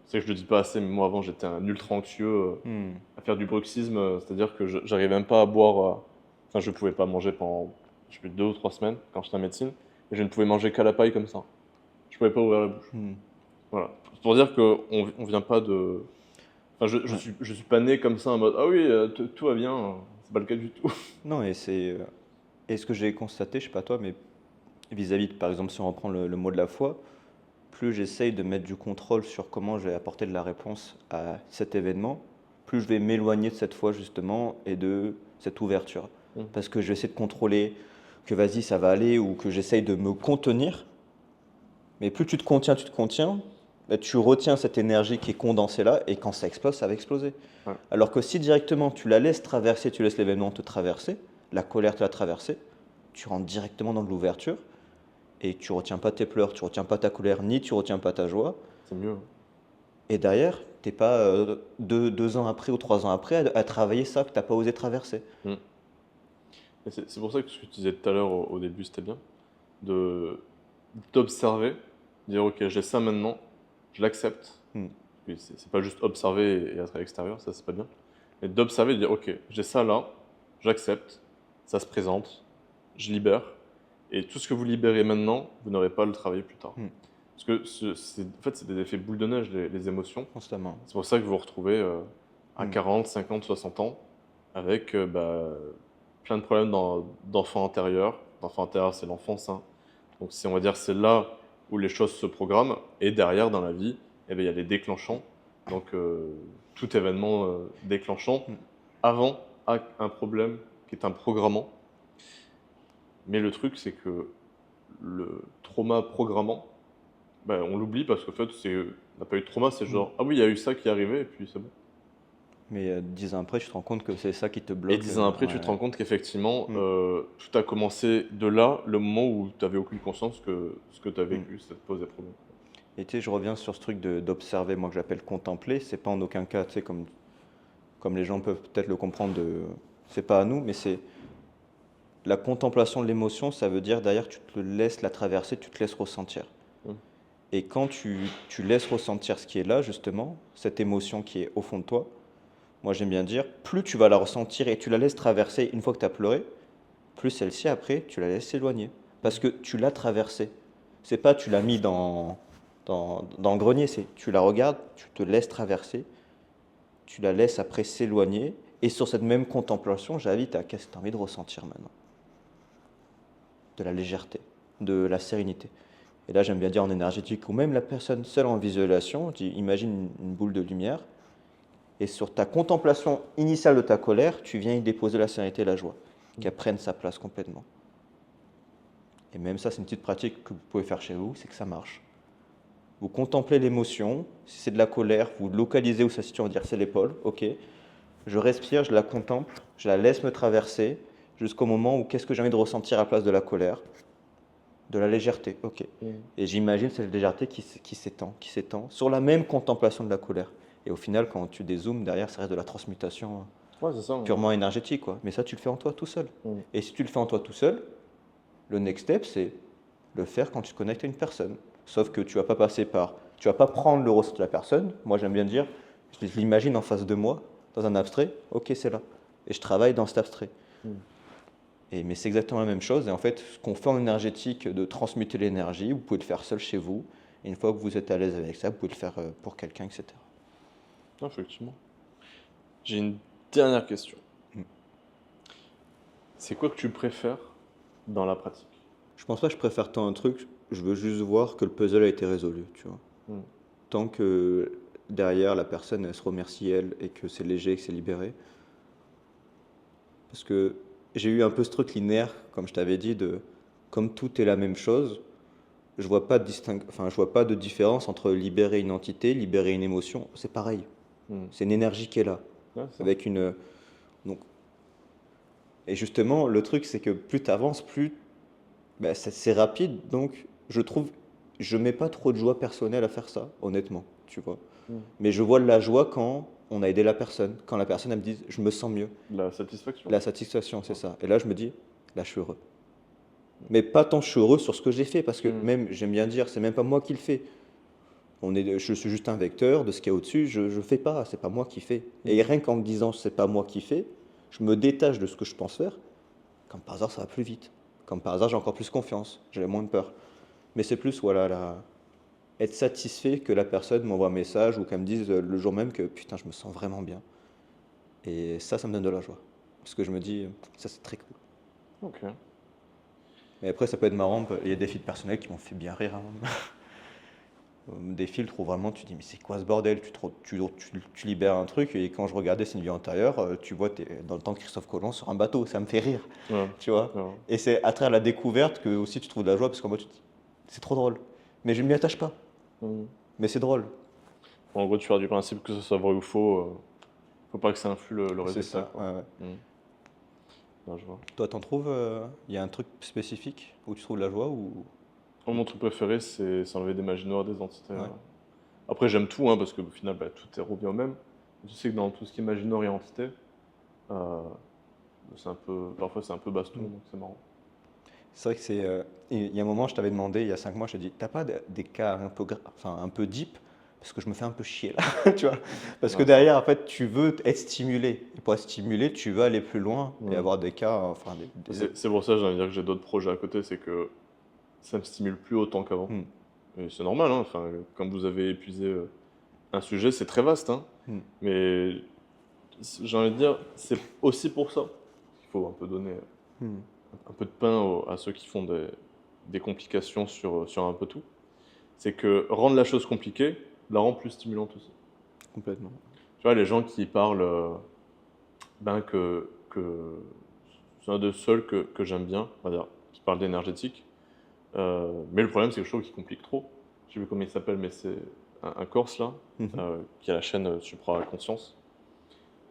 C'est que je le dis pas assez, mais moi avant j'étais un ultra anxieux Mm. à faire du bruxisme, c'est-à-dire que j'arrivais même pas à boire, enfin je pouvais pas manger pendant, je sais plus, 2 ou 3 semaines quand j'étais en médecine, et je ne pouvais manger qu'à la paille comme ça. Je pouvais pas ouvrir la bouche. Mm. Voilà. C'est pour dire qu'on on vient pas de. Enfin, Ouais. je suis pas né comme ça en mode ah oui, tout va bien, c'est pas le cas du tout. Non, et ce que j'ai constaté, je sais pas toi, mais vis-à-vis de, par exemple, si on reprend le mot de la foi, plus j'essaye de mettre du contrôle sur comment je vais apporter de la réponse à cet événement, plus je vais m'éloigner de cette foi justement et de cette ouverture. Mm. Parce que je vais essayer de contrôler que vas-y, ça va aller, ou que j'essaye de me contenir. Mais plus tu te contiens, bah, tu retiens cette énergie qui est condensée là, et quand ça explose, ça va exploser. Ouais. Alors que si directement tu la laisses traverser, tu laisses l'événement te traverser, la colère te la traverser, tu rentres directement dans de l'ouverture, et tu retiens pas tes pleurs, tu retiens pas ta colère, ni tu retiens pas ta joie. C'est mieux. Et derrière, t'es pas 2 ans après ou 3 ans après à travailler ça que t'as pas osé traverser. Mm. Et c'est pour ça que ce que tu disais tout à l'heure au début, c'était bien. De d'observer, dire ok, j'ai ça maintenant, je l'accepte. Mm. C'est pas juste observer et être à l'extérieur, ça c'est pas bien. Mais d'observer et de dire ok, j'ai ça là, j'accepte, ça se présente, je libère. Et tout ce que vous libérez maintenant, vous n'aurez pas à le travailler plus tard. Mm. Parce que en fait, c'est des effets boule de neige, les émotions. Constamment. C'est pour ça que vous vous retrouvez à Mm. 40, 50, 60 ans avec plein de problèmes d'enfants antérieurs. L'enfant antérieur, c'est l'enfance, hein. Donc on va dire c'est là où les choses se programment. Et derrière, dans la vie, eh ben, il y a les déclenchants. Donc tout événement déclenchant Mm. avant a un problème qui est un programmant. Mais le truc, c'est que le trauma programmant, ben, on l'oublie parce qu'en fait, on n'a pas eu de trauma, c'est Mm. genre, ah oui, il y a eu ça qui est arrivé, et puis c'est bon. Mais 10 ans après, tu te rends compte que c'est ça qui te Et bloque. 10 ans après, tu te Ouais. rends compte qu'effectivement, Mm. tout a commencé de là, le moment où tu n'avais aucune conscience que ce que tu as Mm. vécu, ça te posait problème. Et tu sais, je reviens sur ce truc d'observer, moi que j'appelle contempler. C'est pas en aucun cas, tu sais, comme les gens peuvent peut-être le comprendre, c'est pas à nous, mais c'est la contemplation de l'émotion, ça veut dire derrière, tu te laisses la traverser, tu te laisses ressentir. Mm. Et quand tu laisses ressentir ce qui est là, justement, cette émotion qui est au fond de toi, moi j'aime bien dire, plus tu vas la ressentir et tu la laisses traverser une fois que tu as pleuré, plus celle-ci après, tu la laisses s'éloigner. Parce que tu l'as traversée. C'est pas tu l'as mis dans le grenier, c'est tu la regardes, tu te laisses traverser, tu la laisses après s'éloigner. Et sur cette même contemplation, j'invite à qu'est-ce que tu as envie de ressentir maintenant? De la légèreté, de la sérénité. Et là, j'aime bien dire en énergétique, ou même la personne seule en visualisation, je dis, imagine une boule de lumière, et sur ta contemplation initiale de ta colère, tu viens y déposer la sérénité et la joie, qu'elles prennent sa place complètement. Et même ça, c'est une petite pratique que vous pouvez faire chez vous, c'est que ça marche. Vous contemplez l'émotion, si c'est de la colère, vous localisez où ça se situe, on va dire c'est l'épaule, ok. Je respire, je la contemple, je la laisse me traverser, jusqu'au moment où qu'est-ce que j'ai envie de ressentir à la place de la colère? De la légèreté, ok. Et j'imagine cette légèreté qui s'étend, sur la même contemplation de la colère. Et au final, quand tu dézoomes, derrière, ça reste de la transmutation Ouais, c'est ça. purement énergétique, quoi. Mais ça, tu le fais en toi tout seul. Mm. Et si tu le fais en toi tout seul, le next step, c'est le faire quand tu te connectes à une personne. Sauf que tu vas pas passer par, tu vas pas prendre le ressenti de la personne. Moi, j'aime bien dire, je l'imagine en face de moi, dans un abstrait. Ok, c'est là. Et je travaille dans cet abstrait. Mm. Mais c'est exactement la même chose. Et en fait, ce qu'on fait en énergétique, de transmuter l'énergie, vous pouvez le faire seul chez vous. Et une fois que vous êtes à l'aise avec ça, vous pouvez le faire pour quelqu'un, etc. Ah, effectivement. J'ai une dernière question. Mm. C'est quoi que tu préfères dans la pratique? Je pense pas que je préfère tant un truc. Je veux juste voir que le puzzle a été résolu, tu vois. Mm. Tant que derrière, la personne, elle se remercie, elle, et que c'est léger, que c'est libéré. Parce que j'ai eu un peu ce truc linéaire, comme je t'avais dit, comme tout est la même chose, je vois pas de différence entre libérer une entité, libérer une émotion, c'est pareil. Mm. C'est une énergie qui est là, Ouais, c'est ça. avec donc, et justement, le truc, c'est que plus tu avances, plus c'est rapide, donc je trouve, je mets pas trop de joie personnelle à faire ça, honnêtement, tu vois. Mm. Mais je vois de la joie quand on a aidé la personne, quand la personne, elle me dit, je me sens mieux. La satisfaction. La satisfaction, c'est Ouais. ça. Et là, je me dis, là, je suis heureux. Mais pas tant je suis heureux sur ce que j'ai fait, parce que Mm. même, j'aime bien dire, c'est même pas moi qui le fais. Je suis juste un vecteur de ce qu'il y a au-dessus, je fais pas, c'est pas moi qui fais. Et rien qu'en me disant, c'est pas moi qui fais, je me détache de ce que je pense faire. Comme par hasard, ça va plus vite. Comme par hasard, j'ai encore plus confiance, j'ai moins de peur. Mais c'est plus, voilà, être satisfait que la personne m'envoie un message ou qu'elle me dise le jour même que putain, je me sens vraiment bien. Et ça me donne de la joie. Parce que je me dis, ça c'est très cool. Ok. Mais après, ça peut être marrant, il y a des fils personnels qui m'ont fait bien rire, hein. Des filtres où vraiment tu dis, mais c'est quoi ce bordel? Tu libères un truc, et quand je regardais C'est une vie antérieure, tu vois, t'es dans le temps de Christophe Colomb sur un bateau, ça me fait rire, Ouais. tu vois. Ouais. Et c'est à travers la découverte que aussi tu trouves de la joie, parce qu'en mode, tu te dis, c'est trop drôle. Mais je ne m'y attache pas, Mm. mais c'est drôle. En gros, tu pars du principe que ce soit vrai ou faux, faut pas que ça influe le C'est résultat. ça, ouais, ouais. Mm. Non, je vois. Toi, t'en trouves, il y a un truc spécifique où tu trouves de la joie ou... Moi, mon truc préféré, c'est s'enlever des magies noires des entités. Ouais. Après, j'aime tout, hein, parce qu'au final, tout revient au même. Tu sais que dans tout ce qui est magie noire et entité, parfois c'est un peu baston, donc c'est marrant. C'est vrai que il y a un moment, je t'avais demandé, il y a 5 mois, je t'ai dit, t'as pas des cas un peu deep, parce que je me fais un peu chier là, tu vois. Parce que Ouais. derrière, en fait, tu veux être stimulé. Et pour être stimulé, tu veux aller plus loin et Ouais. avoir des cas, enfin, C'est pour ça que j'ai envie de dire que j'ai d'autres projets à côté, c'est que ça me stimule plus autant qu'avant. Hmm. Et c'est normal, hein, enfin, quand vous avez épuisé un sujet, c'est très vaste, hein, Hmm. mais j'ai envie de dire, c'est aussi pour ça qu'il faut un peu donner Hmm. un peu de pain à ceux qui font des complications sur un peu tout. C'est que rendre la chose compliquée la rend plus stimulante aussi. Complètement. Tu vois, les gens qui parlent, que c'est un des seuls que j'aime bien, on va dire, qui parle d'énergétique. Mais le problème, c'est que je trouve qu'il complique trop. Je sais plus comment il s'appelle, mais c'est un Corse, là, Mhm. qui a la chaîne Supra Conscience.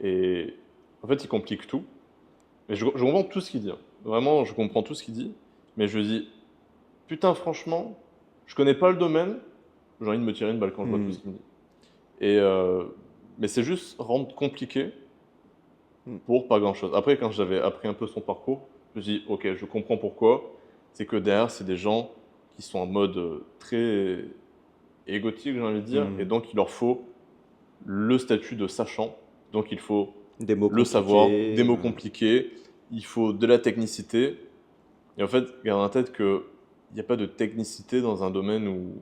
Et en fait, il complique tout. Mais je comprends tout ce qu'il dit, hein. Vraiment, je comprends tout ce qu'il dit. Mais je dis, putain, franchement, je connais pas le domaine, j'ai envie de me tirer une balle quand je vois tout Mm. ce qu'il me dit. Mais c'est juste rendre compliqué Mm. pour pas grand-chose. Après, quand j'avais appris un peu son parcours, je me suis dit, ok, je comprends pourquoi. C'est que derrière, c'est des gens qui sont en mode très égotique, j'ai envie de dire, et Mm. donc il leur faut le statut de sachant. Donc il faut Des mots le savoir, compliqués. des mots compliqués, il faut de la technicité. Et en fait, garde en tête qu'il n'y a pas de technicité dans un domaine où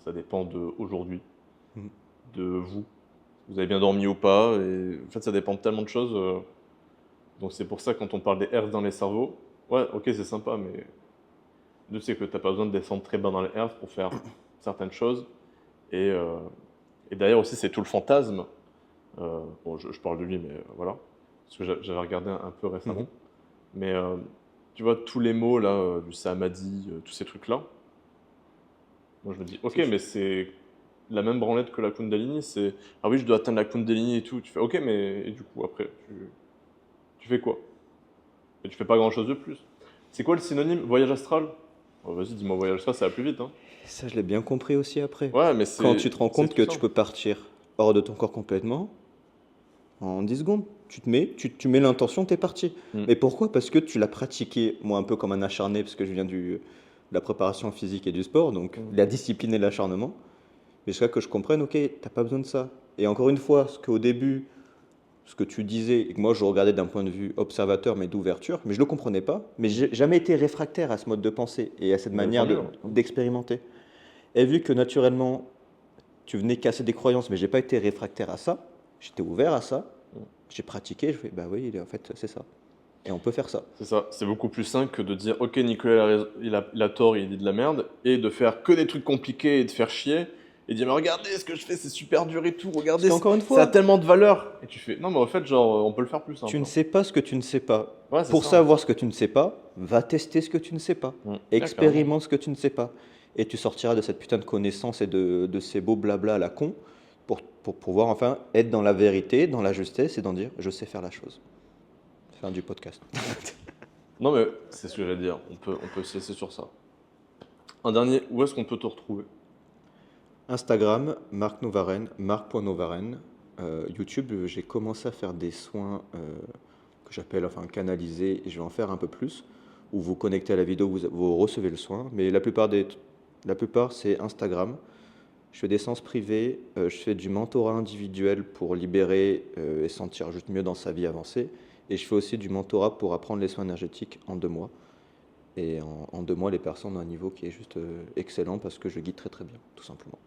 ça dépend d'aujourd'hui, Mm. de vous. Vous avez bien dormi ou pas. Et en fait, ça dépend de tellement de choses. Donc c'est pour ça, quand on parle des hertz dans les cerveaux, ouais, ok, c'est sympa, mais je sais que tu n'as pas besoin de descendre très bas dans les hertz pour faire certaines choses. Et, euh, et d'ailleurs aussi, c'est tout le fantasme. Bon, je parle de lui, mais voilà. Parce que j'avais regardé un peu récemment. Mhm. Mais tu vois, tous les mots là, du Samadhi, tous ces trucs-là, moi je me dis, ok, C'est- mais c'est la même branlette que la Kundalini. C'est, ah oui, je dois atteindre la Kundalini et tout. Tu fais, ok, mais et du coup, après, tu fais quoi? Et tu fais pas grand-chose de plus. C'est quoi le synonyme? Voyage astral? Oh, vas-y, dis-moi voyage astral, ça va plus vite, hein. Ça, je l'ai bien compris aussi après. Ouais, mais Quand c'est tu te rends c'est compte tout que tu simple. peux partir hors de ton corps complètement, en 10 secondes, tu mets l'intention, t'es parti. Mm. Mais pourquoi? Parce que tu l'as pratiqué, moi un peu comme un acharné, parce que je viens de la préparation physique et du sport, donc Mm. la discipline et l'acharnement. Mais jusqu'à que je comprenne, ok, t'as pas besoin de ça. Et encore une fois, ce qu'au début, ce que tu disais, et que moi je regardais d'un point de vue observateur, mais d'ouverture, mais je le comprenais pas, mais j'ai jamais été réfractaire à ce mode de pensée et à cette Mais tant manière mieux, hein. d'expérimenter. Et vu que naturellement, tu venais casser des croyances, mais j'ai pas été réfractaire à ça, j'étais ouvert à ça, Mm. j'ai pratiqué, je fais, bah oui, en fait, c'est ça. Et on peut faire ça. C'est ça, c'est beaucoup plus simple que de dire ok Nicolas il a tort, il dit de la merde, et de faire que des trucs compliqués et de faire chier, et dire mais regardez ce que je fais, c'est super dur et tout, Parce regardez, qu'encore une ça a fois, tellement de valeur. Et tu fais non mais en fait genre on peut le faire plus tu simple, ne hein. sais pas ce que tu ne sais pas. Ouais c'est Pour ça. savoir ce que tu ne sais pas, va tester ce que tu ne sais pas. Ouais, carrément. Expérimente ce que tu ne sais pas. Et tu sortiras de cette putain de connaissance et de ces beaux blabla à la con pour pouvoir enfin être dans la vérité, dans la justesse et d'en dire je sais faire la chose. Fin du podcast. Non mais c'est ce que j'allais dire, on peut se laisser sur ça. Un dernier, où est-ce qu'on peut te retrouver? Instagram, Marc Novaren, marc.novaren. YouTube, j'ai commencé à faire des soins que j'appelle enfin canalisés et je vais en faire un peu plus. Où vous connectez à la vidéo, vous recevez le soin. Mais la plupart c'est Instagram. Je fais des séances privées, je fais du mentorat individuel pour libérer et sentir juste mieux dans sa vie avancée. Et je fais aussi du mentorat pour apprendre les soins énergétiques en 2 mois. Et en 2 mois, les personnes ont un niveau qui est juste excellent parce que je guide très très bien, tout simplement.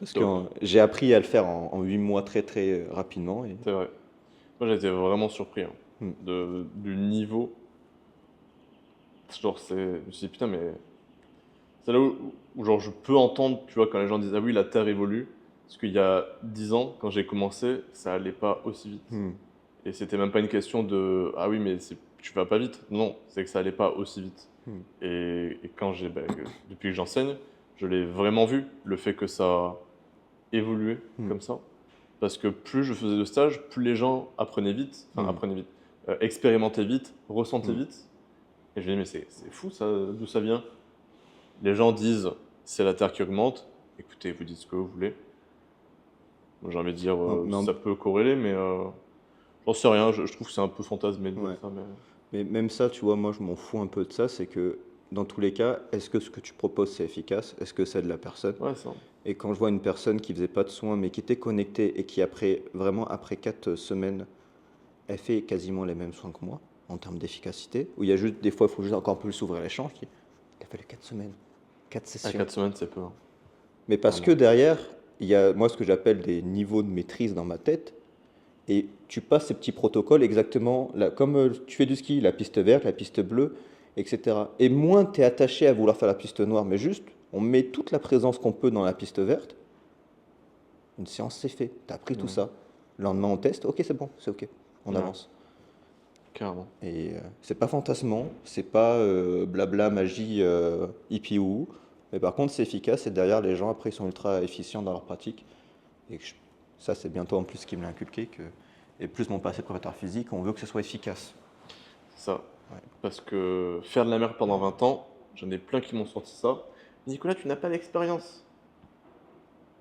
Parce que Top, j'ai appris à le faire en 8 mois très très rapidement. Et... c'est vrai. Moi j'ai été vraiment surpris hein, Hmm. du niveau. Genre c'est, je me suis dit putain mais c'est là où, genre je peux entendre, tu vois, quand les gens disent ah oui la Terre évolue, parce qu'il y a 10 ans quand j'ai commencé ça allait pas aussi vite. Hmm. Et c'était même pas une question de ah oui mais tu vas pas vite. Non, c'est que ça allait pas aussi vite. Hmm. Et quand depuis que j'enseigne, je l'ai vraiment vu le fait que ça a évolué Hmm. comme ça. Parce que plus je faisais de stages, plus les gens apprenaient vite, enfin Hmm. apprenaient vite, expérimentaient vite, ressentaient Hmm. vite. Et je me dis mais c'est fou ça, d'où ça vient? Les gens disent c'est la Terre qui augmente. Écoutez, vous dites ce que vous voulez. Moi, j'ai envie de dire Non, mais, ça peut corréler, mais j'en sais rien. Je trouve que c'est un peu fantasmé de dire ouais. ça. Mais... Mais même ça, tu vois, moi je m'en fous un peu de ça. C'est que dans tous les cas, est-ce que ce que tu proposes c'est efficace? Est-ce que ça aide la personne? Ouais, ça. Et quand je vois une personne qui faisait pas de soins mais qui était connectée et qui vraiment après 4 semaines, elle fait quasiment les mêmes soins que moi en termes d'efficacité, où il y a juste des fois il faut juste encore plus ouvrir l'échange, il a fallu 4 semaines, 4 À sessions. 4 semaines, c'est peu, hein. Mais parce que derrière, il y a moi ce que j'appelle des niveaux de maîtrise dans ma tête, et tu passes ces petits protocoles exactement là, comme tu fais du ski, la piste verte, la piste bleue, etc. Et moins tu es attaché à vouloir faire la piste noire, mais juste on met toute la présence qu'on peut dans la piste verte, une séance c'est fait, tu as appris tout Ouais, ça. Le lendemain on teste, ok c'est bon, c'est ok, on ouais, avance. carrément. Et c'est pas fantasmant, c'est pas blabla magie hippie ou, mais par contre c'est efficace et derrière les gens après ils sont ultra efficients dans leur pratique. Et ça c'est bientôt en plus ce qui me l'a inculqué que et plus mon passé de préparateur physique, on veut que ce soit efficace. C'est ça. Ouais. Parce que faire de la mer pendant 20 ans, j'en ai plein qui m'ont sorti ça. Nicolas, tu n'as pas d'expérience.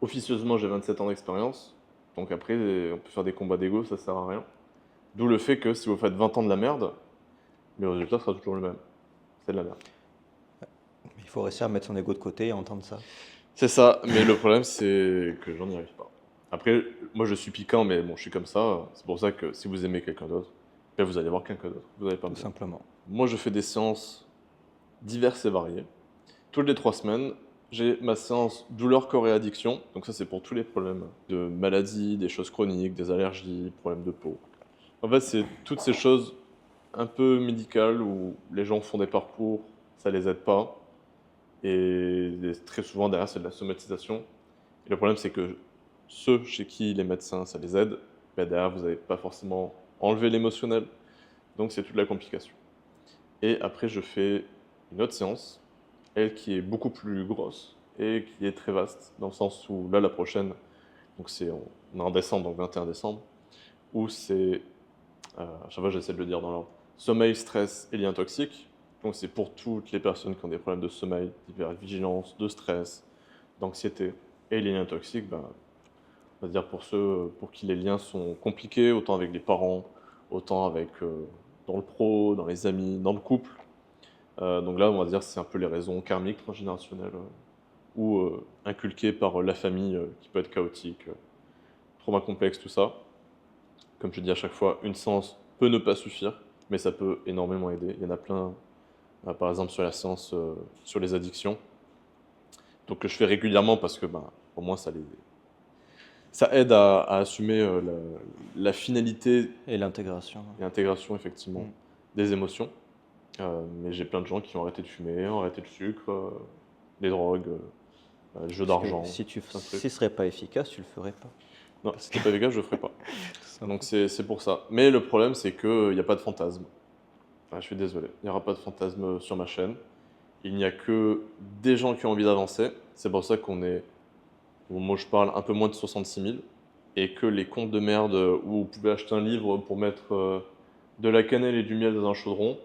Officieusement, j'ai 27 ans d'expérience. Donc après, on peut faire des combats d'ego, ça sert à rien. D'où le fait que si vous faites 20 ans de la merde, le résultat sera toujours le même. C'est de la merde. Il faut réussir à mettre son ego de côté et entendre ça. C'est ça, mais le problème, c'est que j'en y arrive pas. Après, moi, je suis piquant, mais bon, je suis comme ça. C'est pour ça que si vous aimez quelqu'un d'autre, ben, vous allez voir quelqu'un d'autre. Vous n'allez pas me Tout dire. simplement. Moi, je fais des séances diverses et variées. Toutes les 3 semaines, j'ai ma séance douleur, corps et addiction. Donc ça, c'est pour tous les problèmes de maladies, des choses chroniques, des allergies, problèmes de peau. En fait, c'est toutes ces choses un peu médicales où les gens font des parcours, ça les aide pas. Et très souvent, derrière, c'est de la somatisation. Et le problème, c'est que ceux chez qui les médecins, ça les aide, ben derrière, vous n'avez pas forcément enlevé l'émotionnel. Donc, c'est toute la complication. Et après, je fais une autre séance, elle qui est beaucoup plus grosse et qui est très vaste, dans le sens où là, la prochaine, donc on est en décembre, donc 21 décembre, où c'est, à chaque fois j'essaie de le dire dans l'ordre, sommeil, stress et liens toxiques. Donc c'est pour toutes les personnes qui ont des problèmes de sommeil, d'hypervigilance, de stress, d'anxiété. Et les liens toxiques, ben, on va dire pour ceux pour qui les liens sont compliqués, autant avec les parents, autant avec dans le pro, dans les amis, dans le couple. Donc là, on va dire c'est un peu les raisons karmiques, transgénérationnelles, ou inculquées par la famille qui peut être chaotique, trauma complexe, tout ça. Comme je dis à chaque fois, une séance peut ne pas suffire, mais ça peut énormément aider. Il y en a plein, par exemple sur la séance sur les addictions, donc que je fais régulièrement parce que ben, au moins ça aide à assumer la finalité Et l'intégration. et l'intégration effectivement Mm. des émotions. Mais j'ai plein de gens qui ont arrêté de fumer, ont arrêté le sucre, les drogues, les jeux Parce que d'argent, si plein de trucs. ce serait pas efficace, tu le ferais pas. Non, si c'était pas vegan, je le ferais pas. Tout simplement. Donc c'est pour ça. Mais le problème, c'est qu'il n'y a pas de fantasme. Enfin, je suis désolé, il n'y aura pas de fantasme sur ma chaîne. Il n'y a que des gens qui ont envie d'avancer. C'est pour ça qu'on est, bon, moi je parle un peu moins de 66 000. Et que les comptes de merde où vous pouvez acheter un livre pour mettre de la cannelle et du miel dans un chaudron,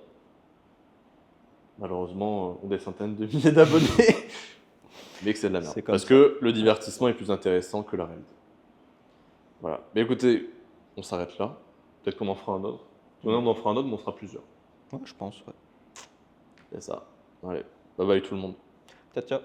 malheureusement, ont des centaines de milliers d'abonnés. Mais que c'est de la merde. C'est comme Parce ça. que le divertissement est plus intéressant que la réalité. Voilà. Mais écoutez, on s'arrête là. Peut-être qu'on en fera un autre. On en fera un autre, mais on sera plusieurs. Ouais, je pense, ouais. C'est ça. Allez, bye bye tout le monde. Ciao, ciao.